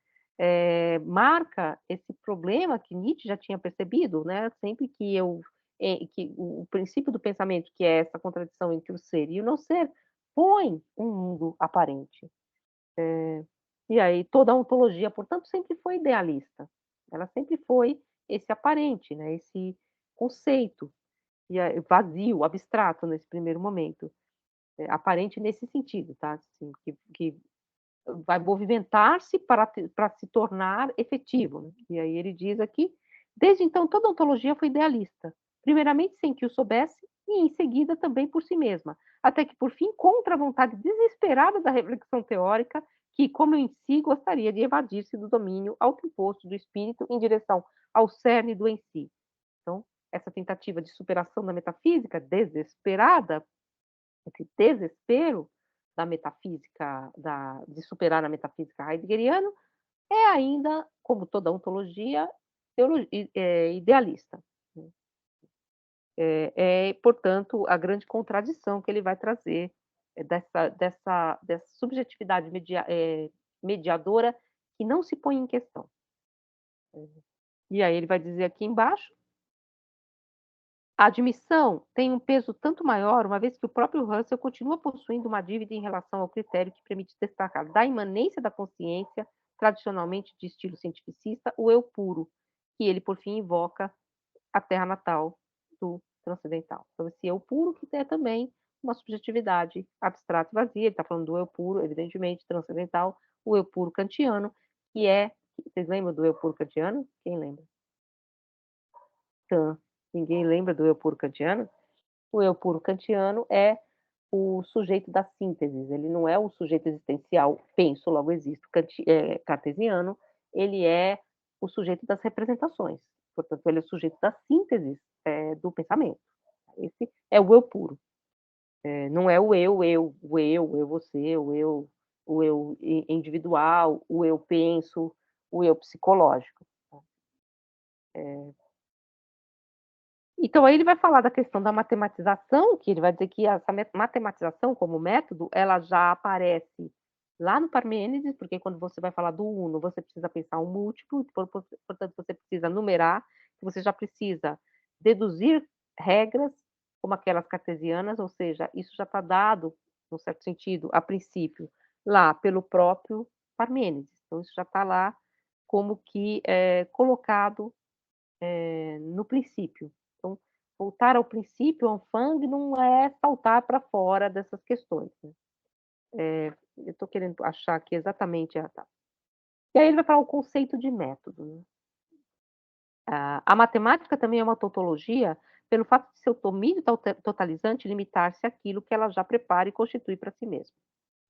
marca esse problema que Nietzsche já tinha percebido, né? Sempre que que o princípio do pensamento, que é essa contradição entre o ser e o não ser, põe um mundo aparente. E aí toda a ontologia, portanto, sempre foi idealista. Ela sempre foi esse aparente, né? Esse conceito vazio, abstrato nesse primeiro momento, aparente nesse sentido, tá? Assim, que vai movimentar-se para se tornar efetivo. Né? E aí ele diz aqui, desde então toda ontologia foi idealista, primeiramente sem que o soubesse e em seguida também por si mesma, até que por fim, contra a vontade desesperada da reflexão teórica, que, como eu em si, gostaria de evadir-se do domínio autoimposto do espírito em direção ao cerne do em si. Então, essa tentativa de superação da metafísica desesperada esse desespero da metafísica, de superar a metafísica heideggeriana, é ainda, como toda ontologia, idealista, né. Portanto, a grande contradição que ele vai trazer dessa subjetividade mediadora que não se põe em questão. E aí ele vai dizer aqui embaixo: a admissão tem um peso tanto maior, uma vez que o próprio Russell continua possuindo uma dívida em relação ao critério que permite destacar da imanência da consciência, tradicionalmente de estilo cientificista, o eu puro, que ele, por fim, invoca a terra natal do transcendental. Então, esse eu puro que é também uma subjetividade abstrata e vazia, ele está falando do eu puro, evidentemente, transcendental, o eu puro kantiano, que é... Vocês lembram do eu puro kantiano? Quem lembra? Então, ninguém lembra do eu puro kantiano? O eu puro kantiano é o sujeito da síntese, ele não é o sujeito existencial, penso, logo existo, cartesiano, ele é o sujeito das representações, portanto, ele é o sujeito da síntese do pensamento. Esse é o eu puro. Não é o eu, você, o eu individual, o eu penso, o eu psicológico. Então, aí ele vai falar da questão da matematização, que ele vai dizer que essa matematização como método, ela já aparece lá no Parmênides, porque quando você vai falar do uno, você precisa pensar um múltiplo, portanto, você precisa numerar, você já precisa deduzir regras, como aquelas cartesianas, ou seja, isso já está dado, num certo sentido, a princípio, lá pelo próprio Parmênides. Então, isso já está lá como que colocado no princípio. Então, voltar ao princípio, ao Fang, não é saltar para fora dessas questões, né. Eu estou querendo achar aqui exatamente tá. E aí ele vai falar o conceito de método, né. A matemática também é uma tautologia pelo fato de seu domínio totalizante limitar-se àquilo que ela já prepara e constitui para si mesma.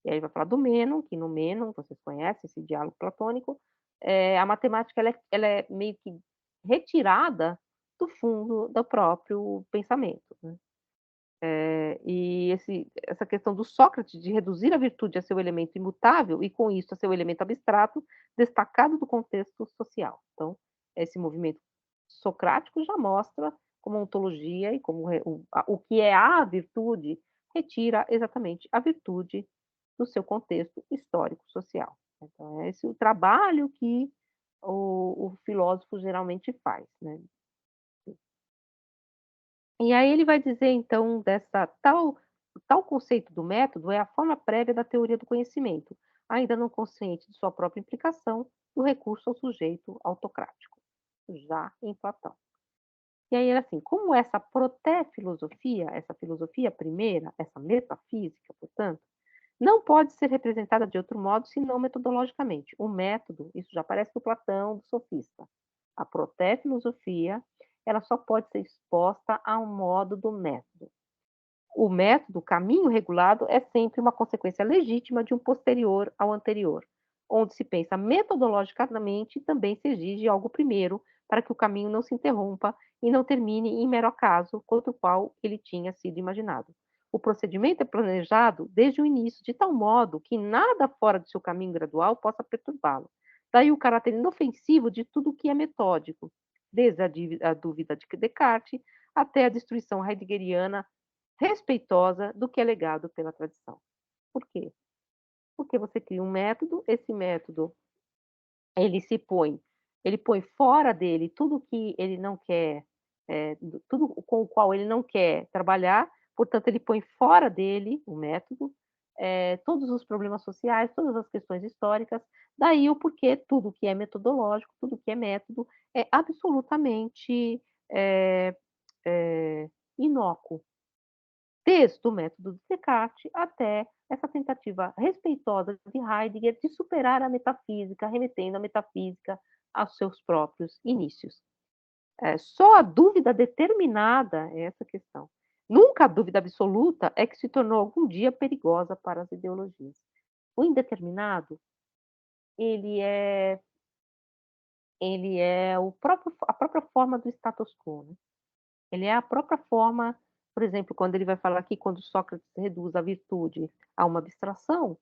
E aí vai falar do Mênon, que no Mênon, vocês conhecem esse diálogo platônico, a matemática ela é meio que retirada do fundo do próprio pensamento, né. E essa questão do Sócrates de reduzir a virtude a seu elemento imutável e, com isso, a seu elemento abstrato, destacado do contexto social. Então, esse movimento socrático já mostra como ontologia e como o que é a virtude, retira exatamente a virtude do seu contexto histórico-social. Então, é esse o trabalho que o filósofo geralmente faz, né. E aí ele vai dizer, então, dessa tal conceito do método é a forma prévia da teoria do conhecimento, ainda não consciente de sua própria implicação, do recurso ao sujeito autocrático, já em Platão. E aí, assim, como essa proté-filosofia, essa filosofia primeira, essa metafísica, portanto, não pode ser representada de outro modo senão metodologicamente. O método, isso já aparece no Platão, do sofista. A proté-filosofia, ela só pode ser exposta a um modo do método. O método, o caminho regulado, é sempre uma consequência legítima de um posterior ao anterior, onde se pensa metodologicamente e também se exige algo primeiro, para que o caminho não se interrompa e não termine em mero acaso contra o qual ele tinha sido imaginado. O procedimento é planejado desde o início, de tal modo que nada fora de seu caminho gradual possa perturbá-lo. Daí o caráter inofensivo de tudo o que é metódico, desde a dúvida de Descartes até a destruição heideggeriana respeitosa do que é legado pela tradição. Por quê? Porque você cria um método, esse método ele põe fora dele tudo que ele não quer, tudo com o qual ele não quer trabalhar, portanto ele põe fora dele o método, todos os problemas sociais, todas as questões históricas, daí o porquê tudo que é metodológico, tudo que é método é absolutamente inócuo. Desde o método de Descartes até essa tentativa respeitosa de Heidegger de superar a metafísica, remetendo a metafísica aos seus próprios inícios. Só a dúvida determinada é essa questão. Nunca a dúvida absoluta é que se tornou algum dia perigosa para as ideologias. O indeterminado, ele é a própria forma do status quo, né? Ele é a própria forma Por exemplo, quando ele vai falar aqui, quando Sócrates reduz a virtude a uma abstração,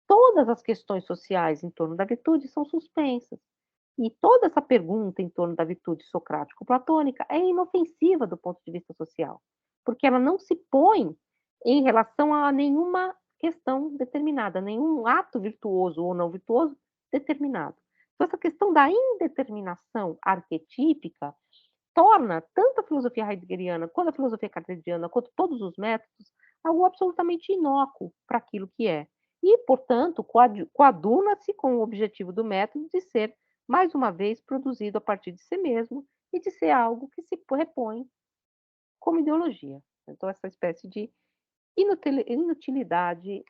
todas as questões sociais em torno da virtude são suspensas. E toda essa pergunta em torno da virtude socrático-platônica é inofensiva do ponto de vista social, porque ela não se põe em relação a nenhuma questão determinada, nenhum ato virtuoso ou não virtuoso determinado. Então, essa questão da indeterminação arquetípica torna tanto a filosofia heideggeriana, quanto a filosofia cartesiana, quanto todos os métodos, algo absolutamente inócuo para aquilo que é. E, portanto, coaduna-se com o objetivo do método de ser, mais uma vez, produzido a partir de si mesmo e de ser algo que se repõe como ideologia. Então, essa espécie de inutilidade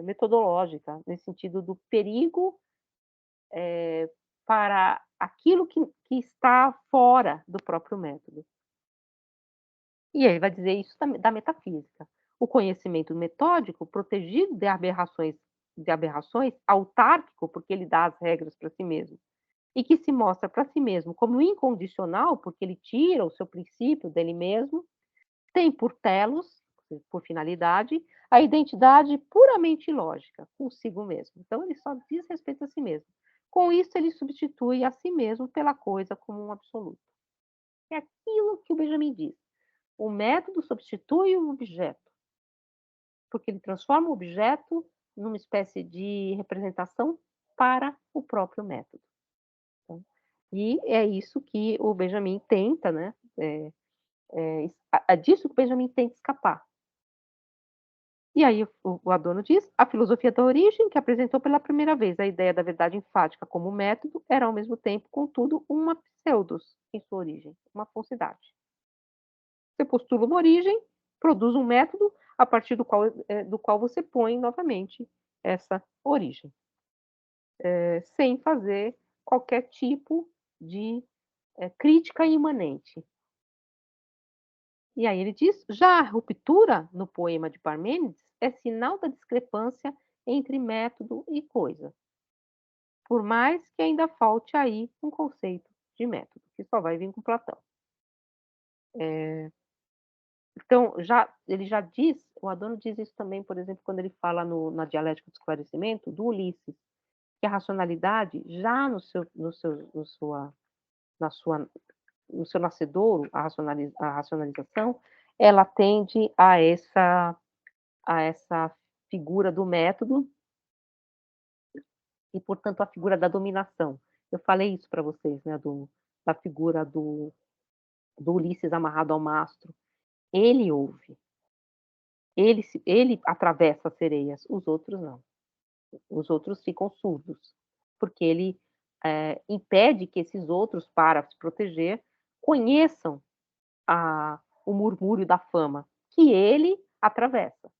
metodológica, nesse sentido do perigo para aquilo que está fora do próprio método. E aí vai dizer isso da metafísica. O conhecimento metódico, protegido de aberrações autárquico, porque ele dá as regras para si mesmo, e que se mostra para si mesmo como incondicional, porque ele tira o seu princípio dele mesmo, tem por telos, por finalidade, a identidade puramente lógica, consigo mesmo. Então, ele só diz respeito a si mesmo. Com isso, ele substitui a si mesmo pela coisa como um absoluto. É aquilo que o Benjamin diz. O método substitui o objeto, porque ele transforma o objeto numa espécie de representação para o próprio método. Então, e é isso que o Benjamin tenta, né? É disso que o Benjamin tenta escapar. E aí o Adorno diz, a filosofia da origem, que apresentou pela primeira vez a ideia da verdade enfática como método, era ao mesmo tempo, contudo, uma pseudos em sua origem, uma falsidade. Você postula uma origem, produz um método a partir do qual você põe novamente essa origem, sem fazer qualquer tipo de crítica imanente. E aí ele diz, já a ruptura no poema de Parmênides é sinal da discrepância entre método e coisa, por mais que ainda falte aí um conceito de método, que só vai vir com Platão. Então, ele já diz, o Adorno diz isso também, por exemplo, quando ele fala na Dialética do Esclarecimento, do Ulisses, que a racionalidade, já no seu nascedouro, a racionalização, ela tende a essa figura do método e, portanto, a figura da dominação. Eu falei isso para vocês, né, da figura do Ulisses amarrado ao mastro. Ele ouve. Ele atravessa as sereias, os outros não. Os outros ficam surdos, porque ele impede que esses outros, para se proteger, conheçam o murmúrio da fama, que ele atravessa.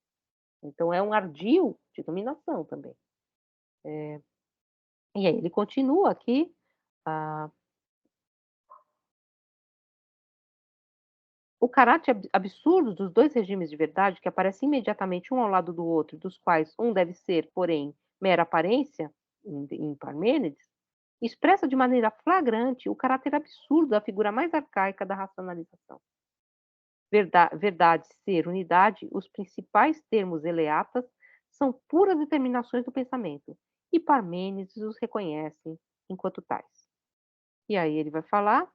Então, é um ardil de dominação também. E aí ele continua aqui, o caráter absurdo dos dois regimes de verdade, que aparecem imediatamente um ao lado do outro, dos quais um deve ser, porém, mera aparência, em Parmênides, expressa de maneira flagrante o caráter absurdo da figura mais arcaica da racionalização. Verdade, ser, unidade, os principais termos eleatas, são puras determinações do pensamento, e Parmênides os reconhece enquanto tais. E aí ele vai falar,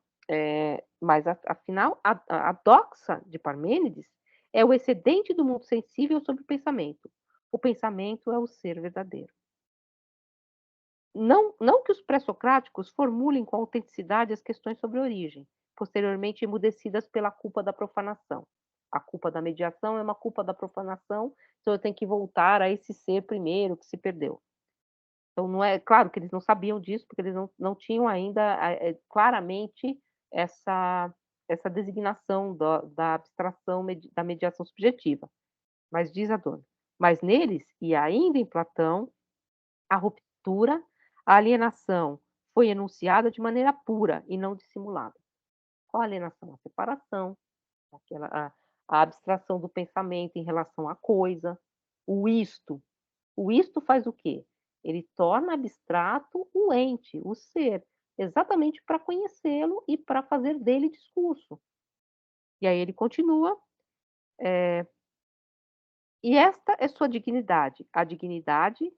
mas afinal, a doxa de Parmênides é o excedente do mundo sensível sobre o pensamento. O pensamento é o ser verdadeiro. Não que os pré-socráticos formulem com autenticidade as questões sobre a origem, posteriormente emudecidas pela culpa da profanação. A culpa da mediação é uma culpa da profanação, então eu tenho que voltar a esse ser primeiro que se perdeu. Então, não é claro que eles não sabiam disso, porque eles não tinham ainda claramente essa designação da abstração, da mediação subjetiva. Mas diz Adorno, mas neles, e ainda em Platão, a ruptura, a alienação foi enunciada de maneira pura e não dissimulada. Qual a alienação? A separação, a abstração do pensamento em relação à coisa, o isto. O isto faz o quê? Ele torna abstrato o ente, o ser, exatamente para conhecê-lo e para fazer dele discurso. E aí ele continua, E esta é sua dignidade, a dignidade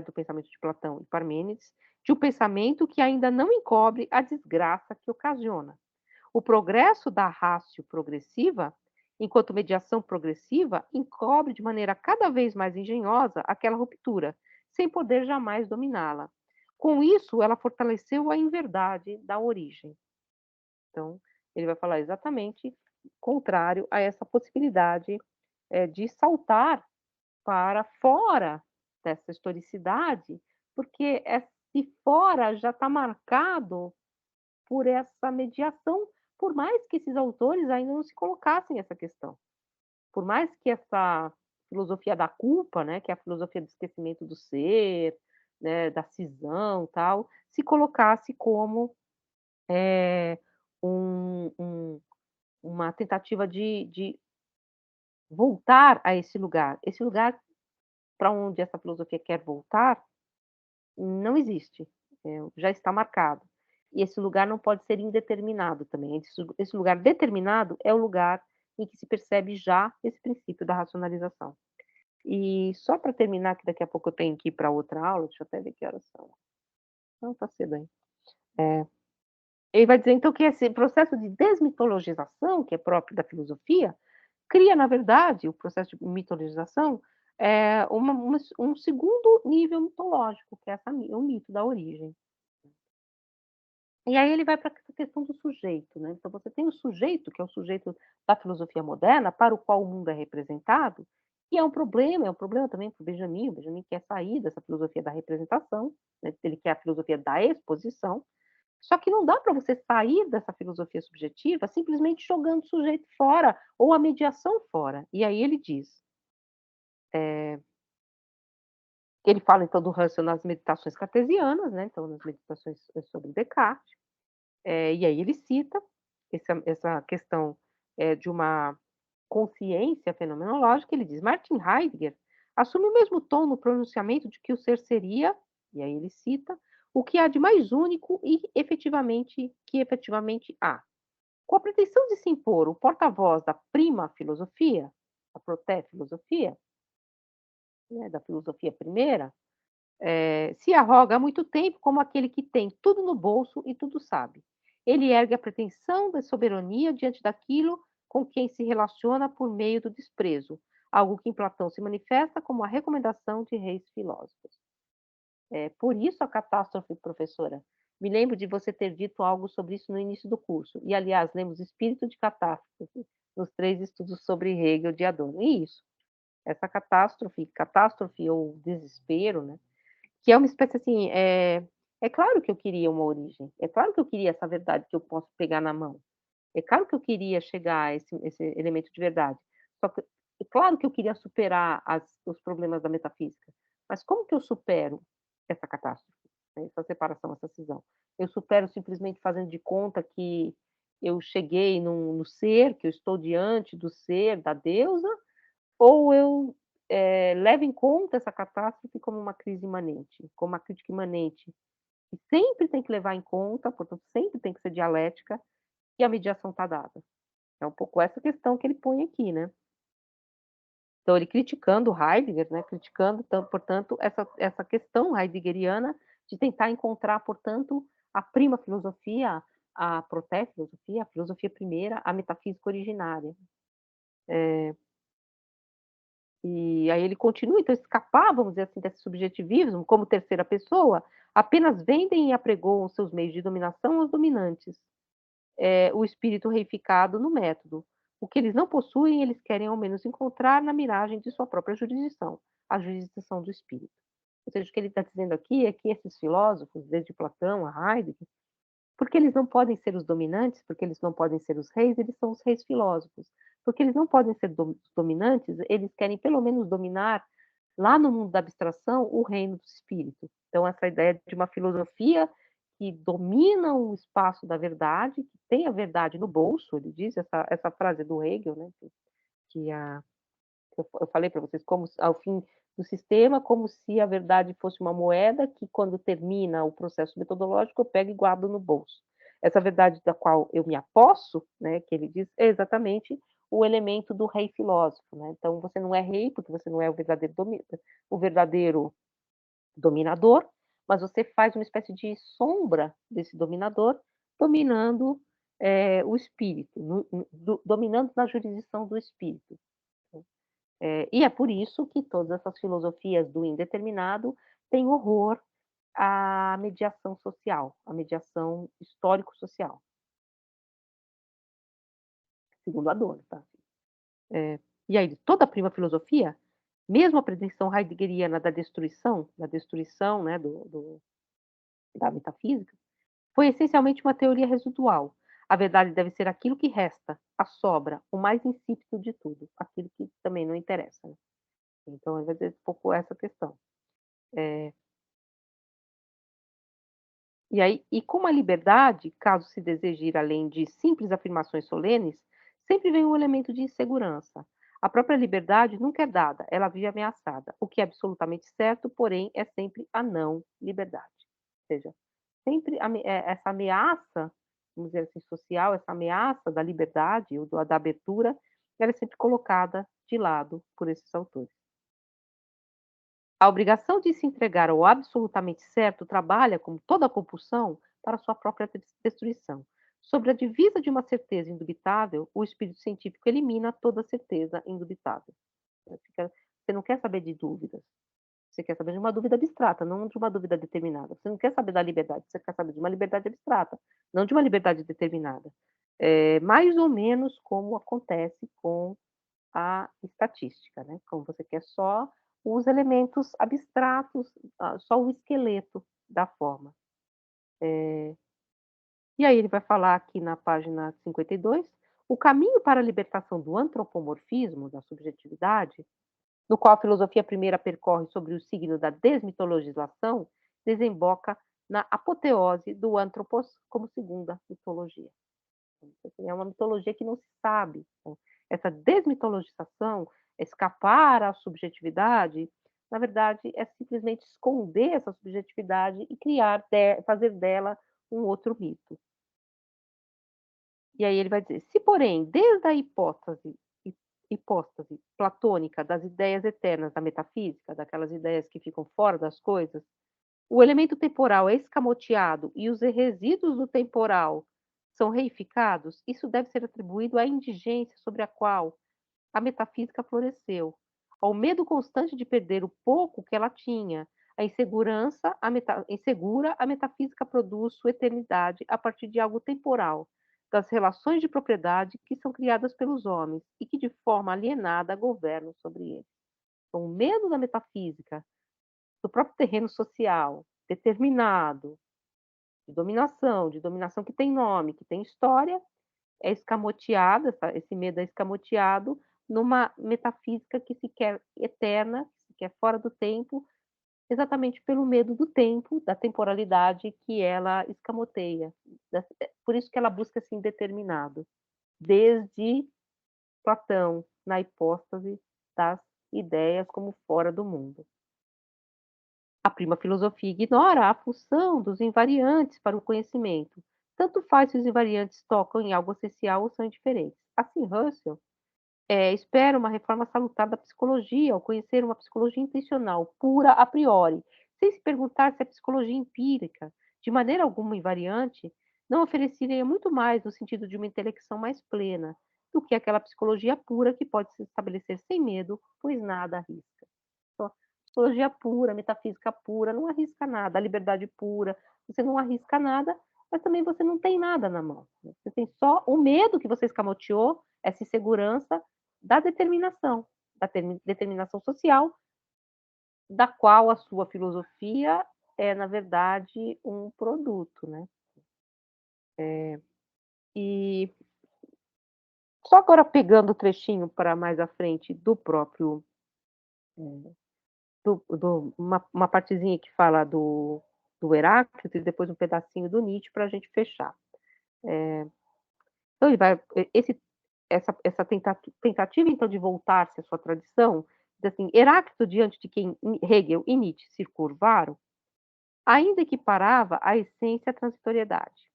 do pensamento de Platão e Parmênides, de um pensamento que ainda não encobre a desgraça que ocasiona. O progresso da ratio progressiva, enquanto mediação progressiva, encobre de maneira cada vez mais engenhosa aquela ruptura, sem poder jamais dominá-la. Com isso, ela fortaleceu a inverdade da origem. Então, ele vai falar exatamente contrário a essa possibilidade de saltar para fora dessa historicidade, porque esse fora já está marcado por essa mediação, por mais que esses autores ainda não se colocassem essa questão. Por mais que essa filosofia da culpa, né, que é a filosofia do esquecimento do ser, né, da cisão, tal, se colocasse como uma tentativa de voltar a esse lugar. Esse lugar para onde essa filosofia quer voltar não existe, já está marcado. E esse lugar não pode ser indeterminado também. Esse lugar determinado é o lugar em que se percebe já esse princípio da racionalização. E só para terminar, que daqui a pouco eu tenho que ir para outra aula, deixa eu até ver que horas são. Não, está cedo aí. Ele vai dizer, então, que esse processo de desmitologização, que é próprio da filosofia, cria, na verdade, o processo de mitologização, um segundo nível mitológico, que é o mito da origem. E aí ele vai para essa questão do sujeito, né? Então você tem o sujeito, que é o sujeito da filosofia moderna, para o qual o mundo é representado, e é um problema também para o Benjamin quer sair dessa filosofia da representação, né? Ele quer a filosofia da exposição, só que não dá para você sair dessa filosofia subjetiva simplesmente jogando o sujeito fora, ou a mediação fora. E aí ele diz, ele fala então do Russell nas meditações cartesianas, né? Então nas meditações sobre Descartes, e aí ele cita essa questão de uma consciência fenomenológica. Ele diz: Martin Heidegger assume o mesmo tom no pronunciamento de que o ser seria, e aí ele cita, o que há de mais único e efetivamente há. Com a pretensão de se impor o porta-voz da prima filosofia, a proté-filosofia, né, da filosofia primeira, se arroga há muito tempo como aquele que tem tudo no bolso e tudo sabe. Ele ergue a pretensão da soberania diante daquilo com quem se relaciona por meio do desprezo, algo que em Platão se manifesta como a recomendação de reis filósofos. Por isso a catástrofe, professora. Me lembro de você ter dito algo sobre isso no início do curso. E, aliás, lemos Espírito de Catástrofe nos 3 estudos sobre Hegel de Adorno. E isso, essa catástrofe ou desespero, né? Que é uma espécie assim, é claro que eu queria uma origem, é claro que eu queria essa verdade que eu posso pegar na mão, é claro que eu queria chegar a esse elemento de verdade, só que é claro que eu queria superar os problemas da metafísica, mas como que eu supero essa catástrofe, né, essa separação, essa cisão? Eu supero simplesmente fazendo de conta que eu cheguei no ser, que eu estou diante do ser, da deusa, ou eu levo em conta essa catástrofe como uma crise imanente, como uma crítica imanente, que sempre tem que levar em conta, portanto, sempre tem que ser dialética, e a mediação está dada. É um pouco essa questão que ele põe aqui, né? Então, ele criticando Heidegger, né? Criticando, portanto, essa questão heideggeriana de tentar encontrar, portanto, a prima filosofia, a proté-filosofia, a filosofia primeira, a metafísica originária. E aí ele continua, então escapar, vamos dizer assim, desse subjetivismo como terceira pessoa, apenas vendem e apregoam seus meios de dominação aos dominantes, o espírito reificado no método. O que eles não possuem, eles querem ao menos encontrar na miragem de sua própria jurisdição, a jurisdição do espírito. Ou seja, o que ele está dizendo aqui é que esses filósofos, desde Platão a Heidegger, porque eles não podem ser os dominantes, porque eles não podem ser os reis, eles são os reis filósofos. Porque eles não podem ser dominantes, eles querem pelo menos dominar, lá no mundo da abstração, o reino do espírito. Então, essa ideia de uma filosofia que domina o espaço da verdade, que tem a verdade no bolso, ele diz, essa frase do Hegel, né, que eu falei para vocês, como ao fim do sistema, como se a verdade fosse uma moeda que, quando termina o processo metodológico, eu pego e guardo no bolso. Essa verdade da qual eu me aposso, né, que ele diz, é exatamente o elemento do rei filósofo, né? Então você não é rei, porque você não é o verdadeiro dominador, mas você faz uma espécie de sombra desse dominador, dominando o espírito, dominando na jurisdição do espírito. E é por isso que todas essas filosofias do indeterminado têm horror à mediação social, à mediação histórico-social, segundo Adorno, tá? E aí, toda a prima filosofia, mesmo a pretensão heideggeriana da destruição, né, da metafísica, foi essencialmente uma teoria residual. A verdade deve ser aquilo que resta, a sobra, o mais insípido de tudo, aquilo que também não interessa. Né? Então, vai dizer um pouco essa questão. E aí, e como a liberdade, caso se deseje ir além de simples afirmações solenes, sempre vem um elemento de insegurança. A própria liberdade nunca é dada, ela vive ameaçada. O que é absolutamente certo, porém, é sempre a não liberdade. Ou seja, sempre essa ameaça, vamos dizer assim, social, essa ameaça da liberdade ou da abertura, ela é sempre colocada de lado por esses autores. A obrigação de se entregar ao absolutamente certo trabalha, como toda compulsão, para sua própria destruição. Sobre a divisa de uma certeza indubitável, o espírito científico elimina toda certeza indubitável. Você não quer saber de dúvidas. Você quer saber de uma dúvida abstrata, não de uma dúvida determinada. Você não quer saber da liberdade, você quer saber de uma liberdade abstrata, não de uma liberdade determinada. Mais ou menos como acontece com a estatística, né? Como você quer só os elementos abstratos, só o esqueleto da forma. E aí ele vai falar aqui na página 52, o caminho para a libertação do antropomorfismo, da subjetividade, no qual a filosofia primeira percorre sobre o signo da desmitologização, desemboca na apoteose do antropos como segunda mitologia. É uma mitologia que não se sabe. Então, essa desmitologização, escapar à subjetividade, na verdade, é simplesmente esconder essa subjetividade e fazer dela um outro mito. E aí ele vai dizer, se porém, desde a hipóstase platônica das ideias eternas da metafísica, daquelas ideias que ficam fora das coisas, o elemento temporal é escamoteado e os resíduos do temporal são reificados, isso deve ser atribuído à indigência sobre a qual a metafísica floresceu, ao medo constante de perder o pouco que ela tinha, a insegurança, insegura, a metafísica produz sua eternidade a partir de algo temporal, das relações de propriedade que são criadas pelos homens e que de forma alienada governam sobre eles. Então, o medo da metafísica, do próprio terreno social, determinado, de dominação que tem nome, que tem história, é escamoteado, esse medo é escamoteado numa metafísica que se quer eterna, que se quer fora do tempo, exatamente pelo medo do tempo, da temporalidade que ela escamoteia. Por isso que ela busca esse indeterminado, desde Platão, na hipóstase das ideias como fora do mundo. A prima filosofia ignora a função dos invariantes para o conhecimento. Tanto faz se os invariantes tocam em algo essencial ou são indiferentes. Assim, Russell espera uma reforma salutar da psicologia ao conhecer uma psicologia intencional, pura a priori, sem se perguntar se a psicologia empírica, de maneira alguma invariante, não ofereceria muito mais no sentido de uma intelecção mais plena do que aquela psicologia pura que pode se estabelecer sem medo, pois nada arrisca. Psicologia pura, metafísica pura, não arrisca nada. A liberdade pura, você não arrisca nada, mas também você não tem nada na mão. Você tem só o medo que você escamoteou, essa insegurança da determinação social, da qual a sua filosofia é, na verdade, um produto, né? E só agora pegando o trechinho para mais à frente do próprio uma partezinha que fala do Heráclito e depois um pedacinho do Nietzsche para a gente fechar. Então ele vai essa tentativa então de voltar-se à sua tradição, diz assim, Heráclito diante de quem Hegel e Nietzsche se curvaram, ainda equiparava a essência à transitoriedade.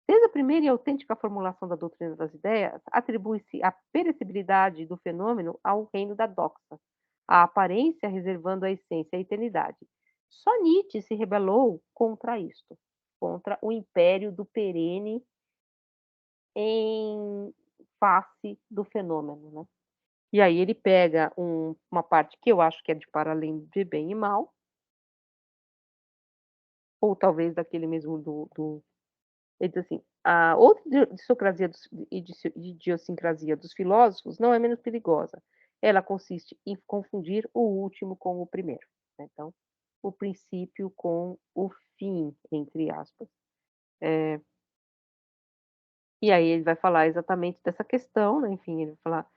Desde a primeira e autêntica formulação da doutrina das ideias, atribui-se a perecibilidade do fenômeno ao reino da doxa, a aparência reservando a essência e a eternidade. Só Nietzsche se rebelou contra isto, contra o império do perene em face do fenômeno, né? E aí ele pega uma parte que eu acho que é de Para Além de Bem e Mal, ou talvez daquele mesmo ele diz assim: "A outra idiosincrasia idiosincrasia dos filósofos não é menos perigosa. Ela consiste em confundir o último com o primeiro", né, então, o princípio com o fim, entre aspas. E aí ele vai falar exatamente dessa questão, né, enfim, ele vai falar,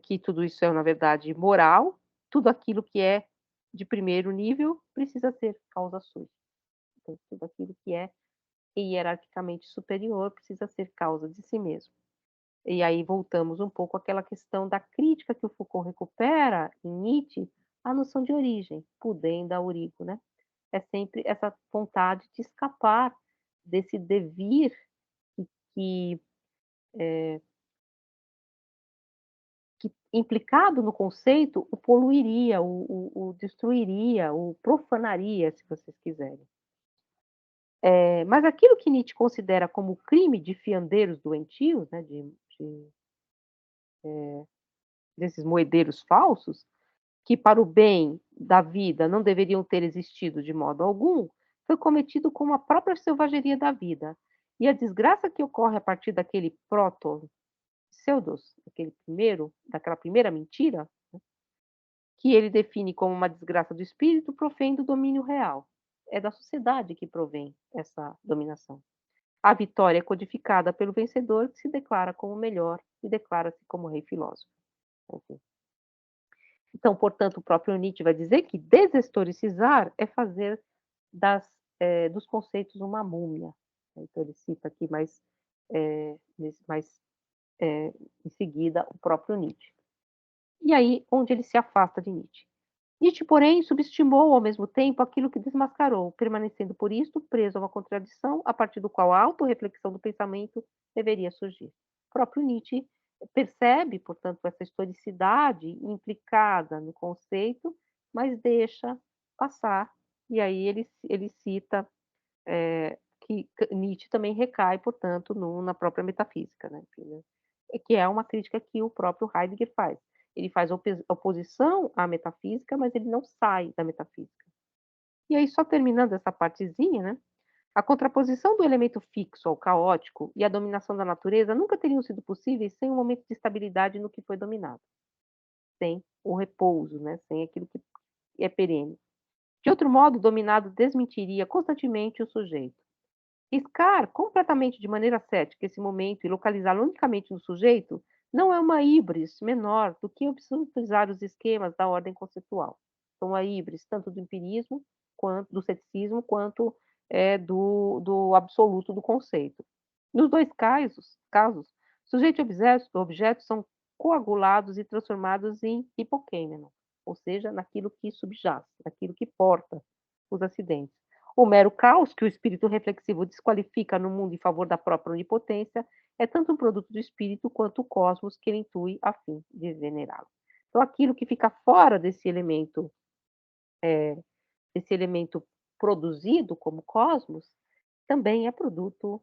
que tudo isso é, na verdade, moral, tudo aquilo que é de primeiro nível precisa ser causa sui. Então, tudo aquilo que é hierarquicamente superior precisa ser causa de si mesmo. E aí voltamos um pouco àquela questão da crítica que o Foucault recupera em Nietzsche, a noção de origem, pudenda origo, né? É sempre essa vontade de escapar desse devir que, que implicado no conceito, o poluiria, o destruiria, o profanaria, se vocês quiserem. Mas aquilo que Nietzsche considera como crime de fiandeiros doentios, né, desses moedeiros falsos, que para o bem da vida não deveriam ter existido de modo algum, foi cometido com a própria selvageria da vida. E a desgraça que ocorre a partir daquele pseudos, daquela primeira mentira, que ele define como uma desgraça do espírito, provém do domínio real. É da sociedade que provém essa dominação. A vitória é codificada pelo vencedor, que se declara como melhor e declara-se como rei filósofo. Enfim. Então, portanto, o próprio Nietzsche vai dizer que deshistoricizar é fazer dos conceitos uma múmia. Então, ele cita aqui mais em seguida o próprio Nietzsche. E aí, onde ele se afasta de Nietzsche. Nietzsche, porém, subestimou ao mesmo tempo aquilo que desmascarou, permanecendo por isto preso a uma contradição a partir do qual a autorreflexão do pensamento deveria surgir. O próprio Nietzsche percebe, portanto, essa historicidade implicada no conceito, mas deixa passar, e aí ele cita que Nietzsche também recai, portanto, na própria metafísica, né? Que é uma crítica que o próprio Heidegger faz. Ele faz oposição à metafísica, mas ele não sai da metafísica. E aí, só terminando essa partezinha, né? A contraposição do elemento fixo ao caótico e a dominação da natureza nunca teriam sido possíveis sem um momento de estabilidade no que foi dominado, sem o repouso, né? Sem aquilo que é perene. De outro modo, o dominado desmentiria constantemente o sujeito. Riscar completamente de maneira cética esse momento e localizá-lo unicamente no sujeito não é uma híbris menor do que utilizar os esquemas da ordem conceitual. Então, a híbris tanto do empirismo, quanto do ceticismo, quanto do absoluto do conceito. Nos dois casos, sujeito e objeto são coagulados e transformados em hipoquêmeno, ou seja, naquilo que subjaz, naquilo que porta os acidentes. O mero caos que o espírito reflexivo desqualifica no mundo em favor da própria onipotência é tanto um produto do espírito quanto o cosmos que ele intui a fim de venerá-lo. Então, aquilo que fica fora desse elemento produzido como cosmos, também é produto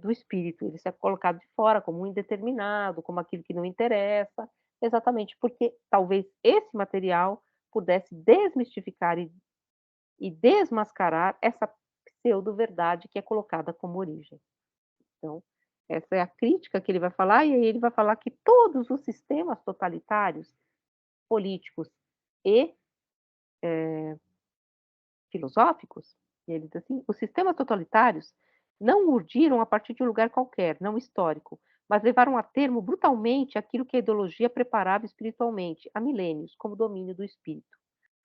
do espírito. Ele é colocado de fora como um indeterminado, como aquilo que não interessa, exatamente porque talvez esse material pudesse desmistificar e desmascarar essa pseudo-verdade que é colocada como origem. Então, essa é a crítica que ele vai falar, e aí ele vai falar que todos os sistemas totalitários, políticos e filosóficos, ele diz assim, os sistemas totalitários não urdiram a partir de um lugar qualquer, não histórico, mas levaram a termo brutalmente aquilo que a ideologia preparava espiritualmente, há milênios, como domínio do espírito.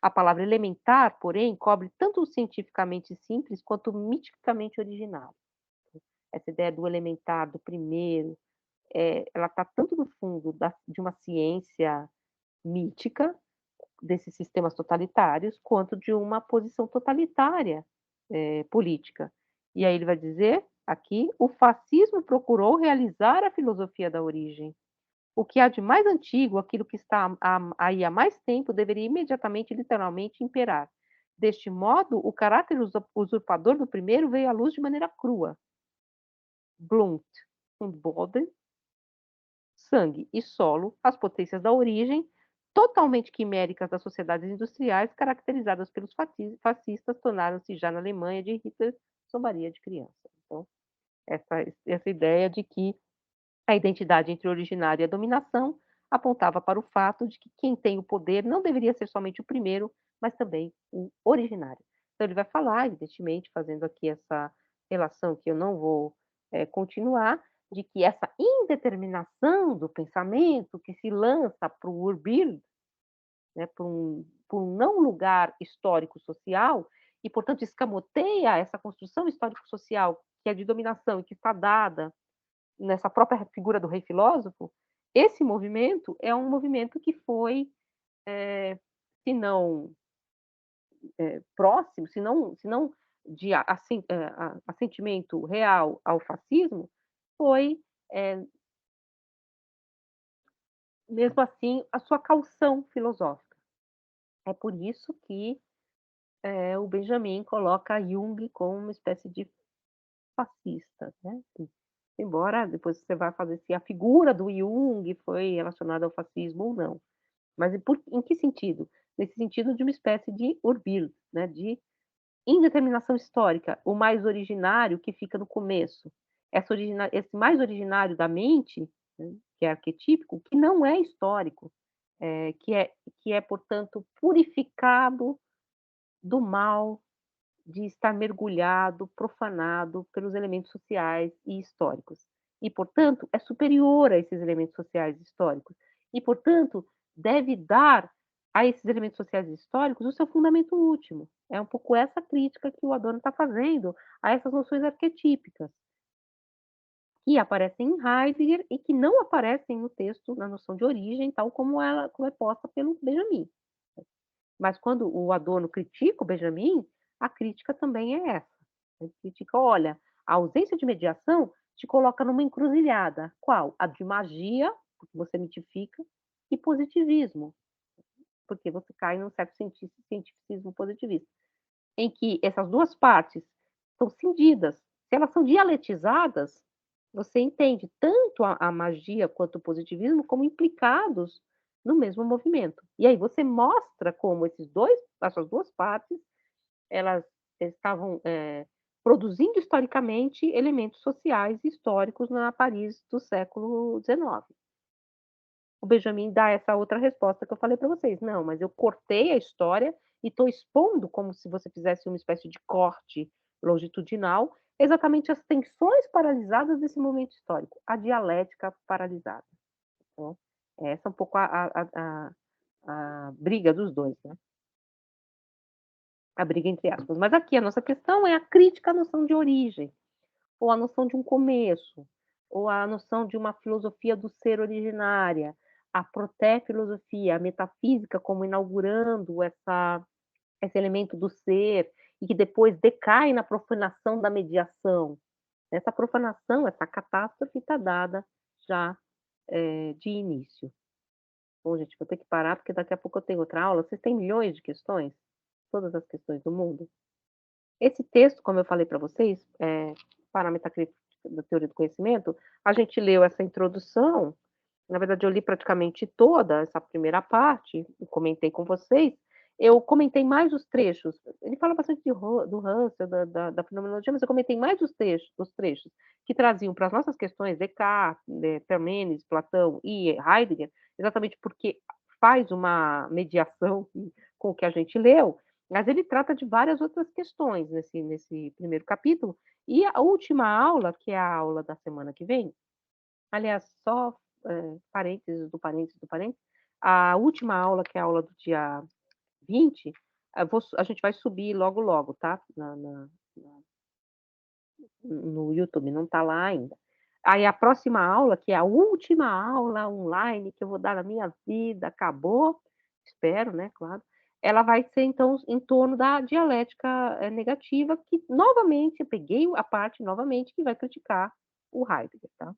A palavra elementar, porém, cobre tanto o cientificamente simples quanto o miticamente original. Essa ideia do elementar, do primeiro, ela está tanto no fundo de uma ciência mítica, desses sistemas totalitários, quanto de uma posição totalitária política. E aí ele vai dizer Aqui, o fascismo procurou realizar a filosofia da origem. O que há de mais antigo, aquilo que está aí há mais tempo, deveria imediatamente, literalmente, imperar. Deste modo, o caráter usurpador do primeiro veio à luz de maneira crua. Blunt und Boden, sangue e solo, as potências da origem, totalmente quiméricas das sociedades industriais, caracterizadas pelos fascistas, tornaram-se já na Alemanha de Hitler zombaria de criança. Então, essa ideia de que a identidade entre o originário e a dominação apontava para o fato de que quem tem o poder não deveria ser somente o primeiro, mas também o originário. Então, ele vai falar, evidentemente, fazendo aqui essa relação que eu não vou continuar, de que essa indeterminação do pensamento que se lança para o Urbild, né, para um não lugar histórico-social, e, portanto, escamoteia essa construção histórico-social que é de dominação e que está dada nessa própria figura do rei filósofo, esse movimento é um movimento que foi, se não próximo, se não de assentimento real ao fascismo, foi, mesmo assim, a sua caução filosófica. É por isso que o Benjamin coloca Jung como uma espécie de fascista, né? Embora depois você vai fazer se a figura do Jung foi relacionada ao fascismo ou não. Mas em que sentido? Nesse sentido de uma espécie de Urbild, né? De indeterminação histórica, o mais originário que fica no começo. Esse mais originário da mente, né, que é arquetípico, que não é histórico, que é, portanto, purificado do mal de estar mergulhado, profanado pelos elementos sociais e históricos. E, portanto, é superior a esses elementos sociais e históricos. E, portanto, deve dar a esses elementos sociais e históricos o seu fundamento último. É um pouco essa crítica que o Adorno está fazendo a essas noções arquetípicas, que aparecem em Heidegger e que não aparecem no texto, na noção de origem, tal como é posta pelo Benjamin. Mas quando o Adorno critica o Benjamin, a crítica também é essa. Ele critica, olha, a ausência de mediação te coloca numa encruzilhada. Qual? A de magia, porque você mitifica, e positivismo, porque você cai num certo cientificismo positivista, em que essas duas partes estão cindidas. Se elas são dialetizadas, você entende tanto a magia quanto o positivismo como implicados no mesmo movimento. E aí você mostra como essas duas partes, elas estavam produzindo historicamente elementos sociais e históricos na Paris do século XIX. O Benjamin dá essa outra resposta que eu falei para vocês. Não, mas eu cortei a história e estou expondo como se você fizesse uma espécie de corte longitudinal, exatamente as tensões paralisadas desse momento histórico, a dialética paralisada. Então, essa é um pouco a briga dos dois, né? A briga entre aspas. Mas aqui a nossa questão é a crítica à noção de origem, ou a noção de um começo, ou a noção de uma filosofia do ser originária, a proté-filosofia, a metafísica como inaugurando esse elemento do ser, e que depois decai na profanação da mediação. Essa profanação, essa catástrofe está dada já de início. Bom, gente, vou ter que parar, porque daqui a pouco eu tenho outra aula. Vocês têm milhões de questões? Todas as questões do mundo. Esse texto, como eu falei para vocês, para a metacrítica da teoria do conhecimento, a gente leu essa introdução, na verdade eu li praticamente toda essa primeira parte, comentei com vocês, eu comentei mais os trechos, ele fala bastante do Husserl, da fenomenologia, mas eu comentei mais os trechos que traziam para as nossas questões, Descartes, Parmênides, Platão e Heidegger, exatamente porque faz uma mediação com o que a gente leu, mas ele trata de várias outras questões nesse primeiro capítulo. E a última aula, que é a aula da semana que vem, aliás, só parênteses do parênteses do parênteses, a última aula, que é a aula do dia 20, a gente vai subir logo, logo, tá? No YouTube, não está lá ainda. Aí a próxima aula, que é a última aula online que eu vou dar na minha vida, acabou, espero, né, claro, ela vai ser, então, em torno da dialética negativa, que, novamente, eu peguei a parte, novamente, que vai criticar o Heidegger, tá?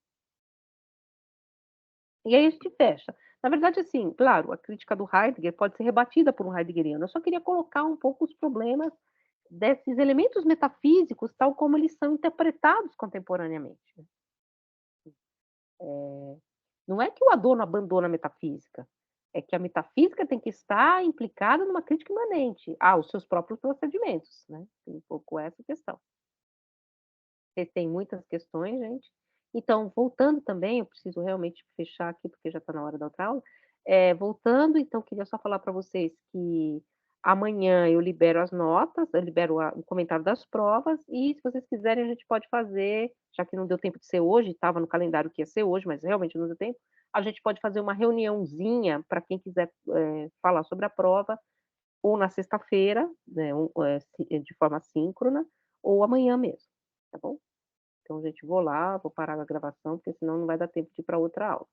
E aí a gente fecha. Na verdade, assim, claro, a crítica do Heidegger pode ser rebatida por um heideggeriano. Eu só queria colocar um pouco os problemas desses elementos metafísicos, tal como eles são interpretados contemporaneamente. Não é que o Adorno abandona a metafísica, é que a metafísica tem que estar implicada numa crítica imanente aos seus próprios procedimentos, né? Tem um pouco essa questão. Vocês têm muitas questões, gente. Então, voltando também, eu preciso realmente fechar aqui, porque já está na hora da outra aula. Voltando, então, queria só falar para vocês que amanhã eu libero as notas, eu libero o comentário das provas, e se vocês quiserem, a gente pode fazer, já que não deu tempo de ser hoje, estava no calendário que ia ser hoje, mas realmente não deu tempo, a gente pode fazer uma reuniãozinha para quem quiser falar sobre a prova, ou na sexta-feira, né, de forma síncrona, ou amanhã mesmo, tá bom? Então, gente, vou lá, vou parar a gravação, porque senão não vai dar tempo de ir para outra aula.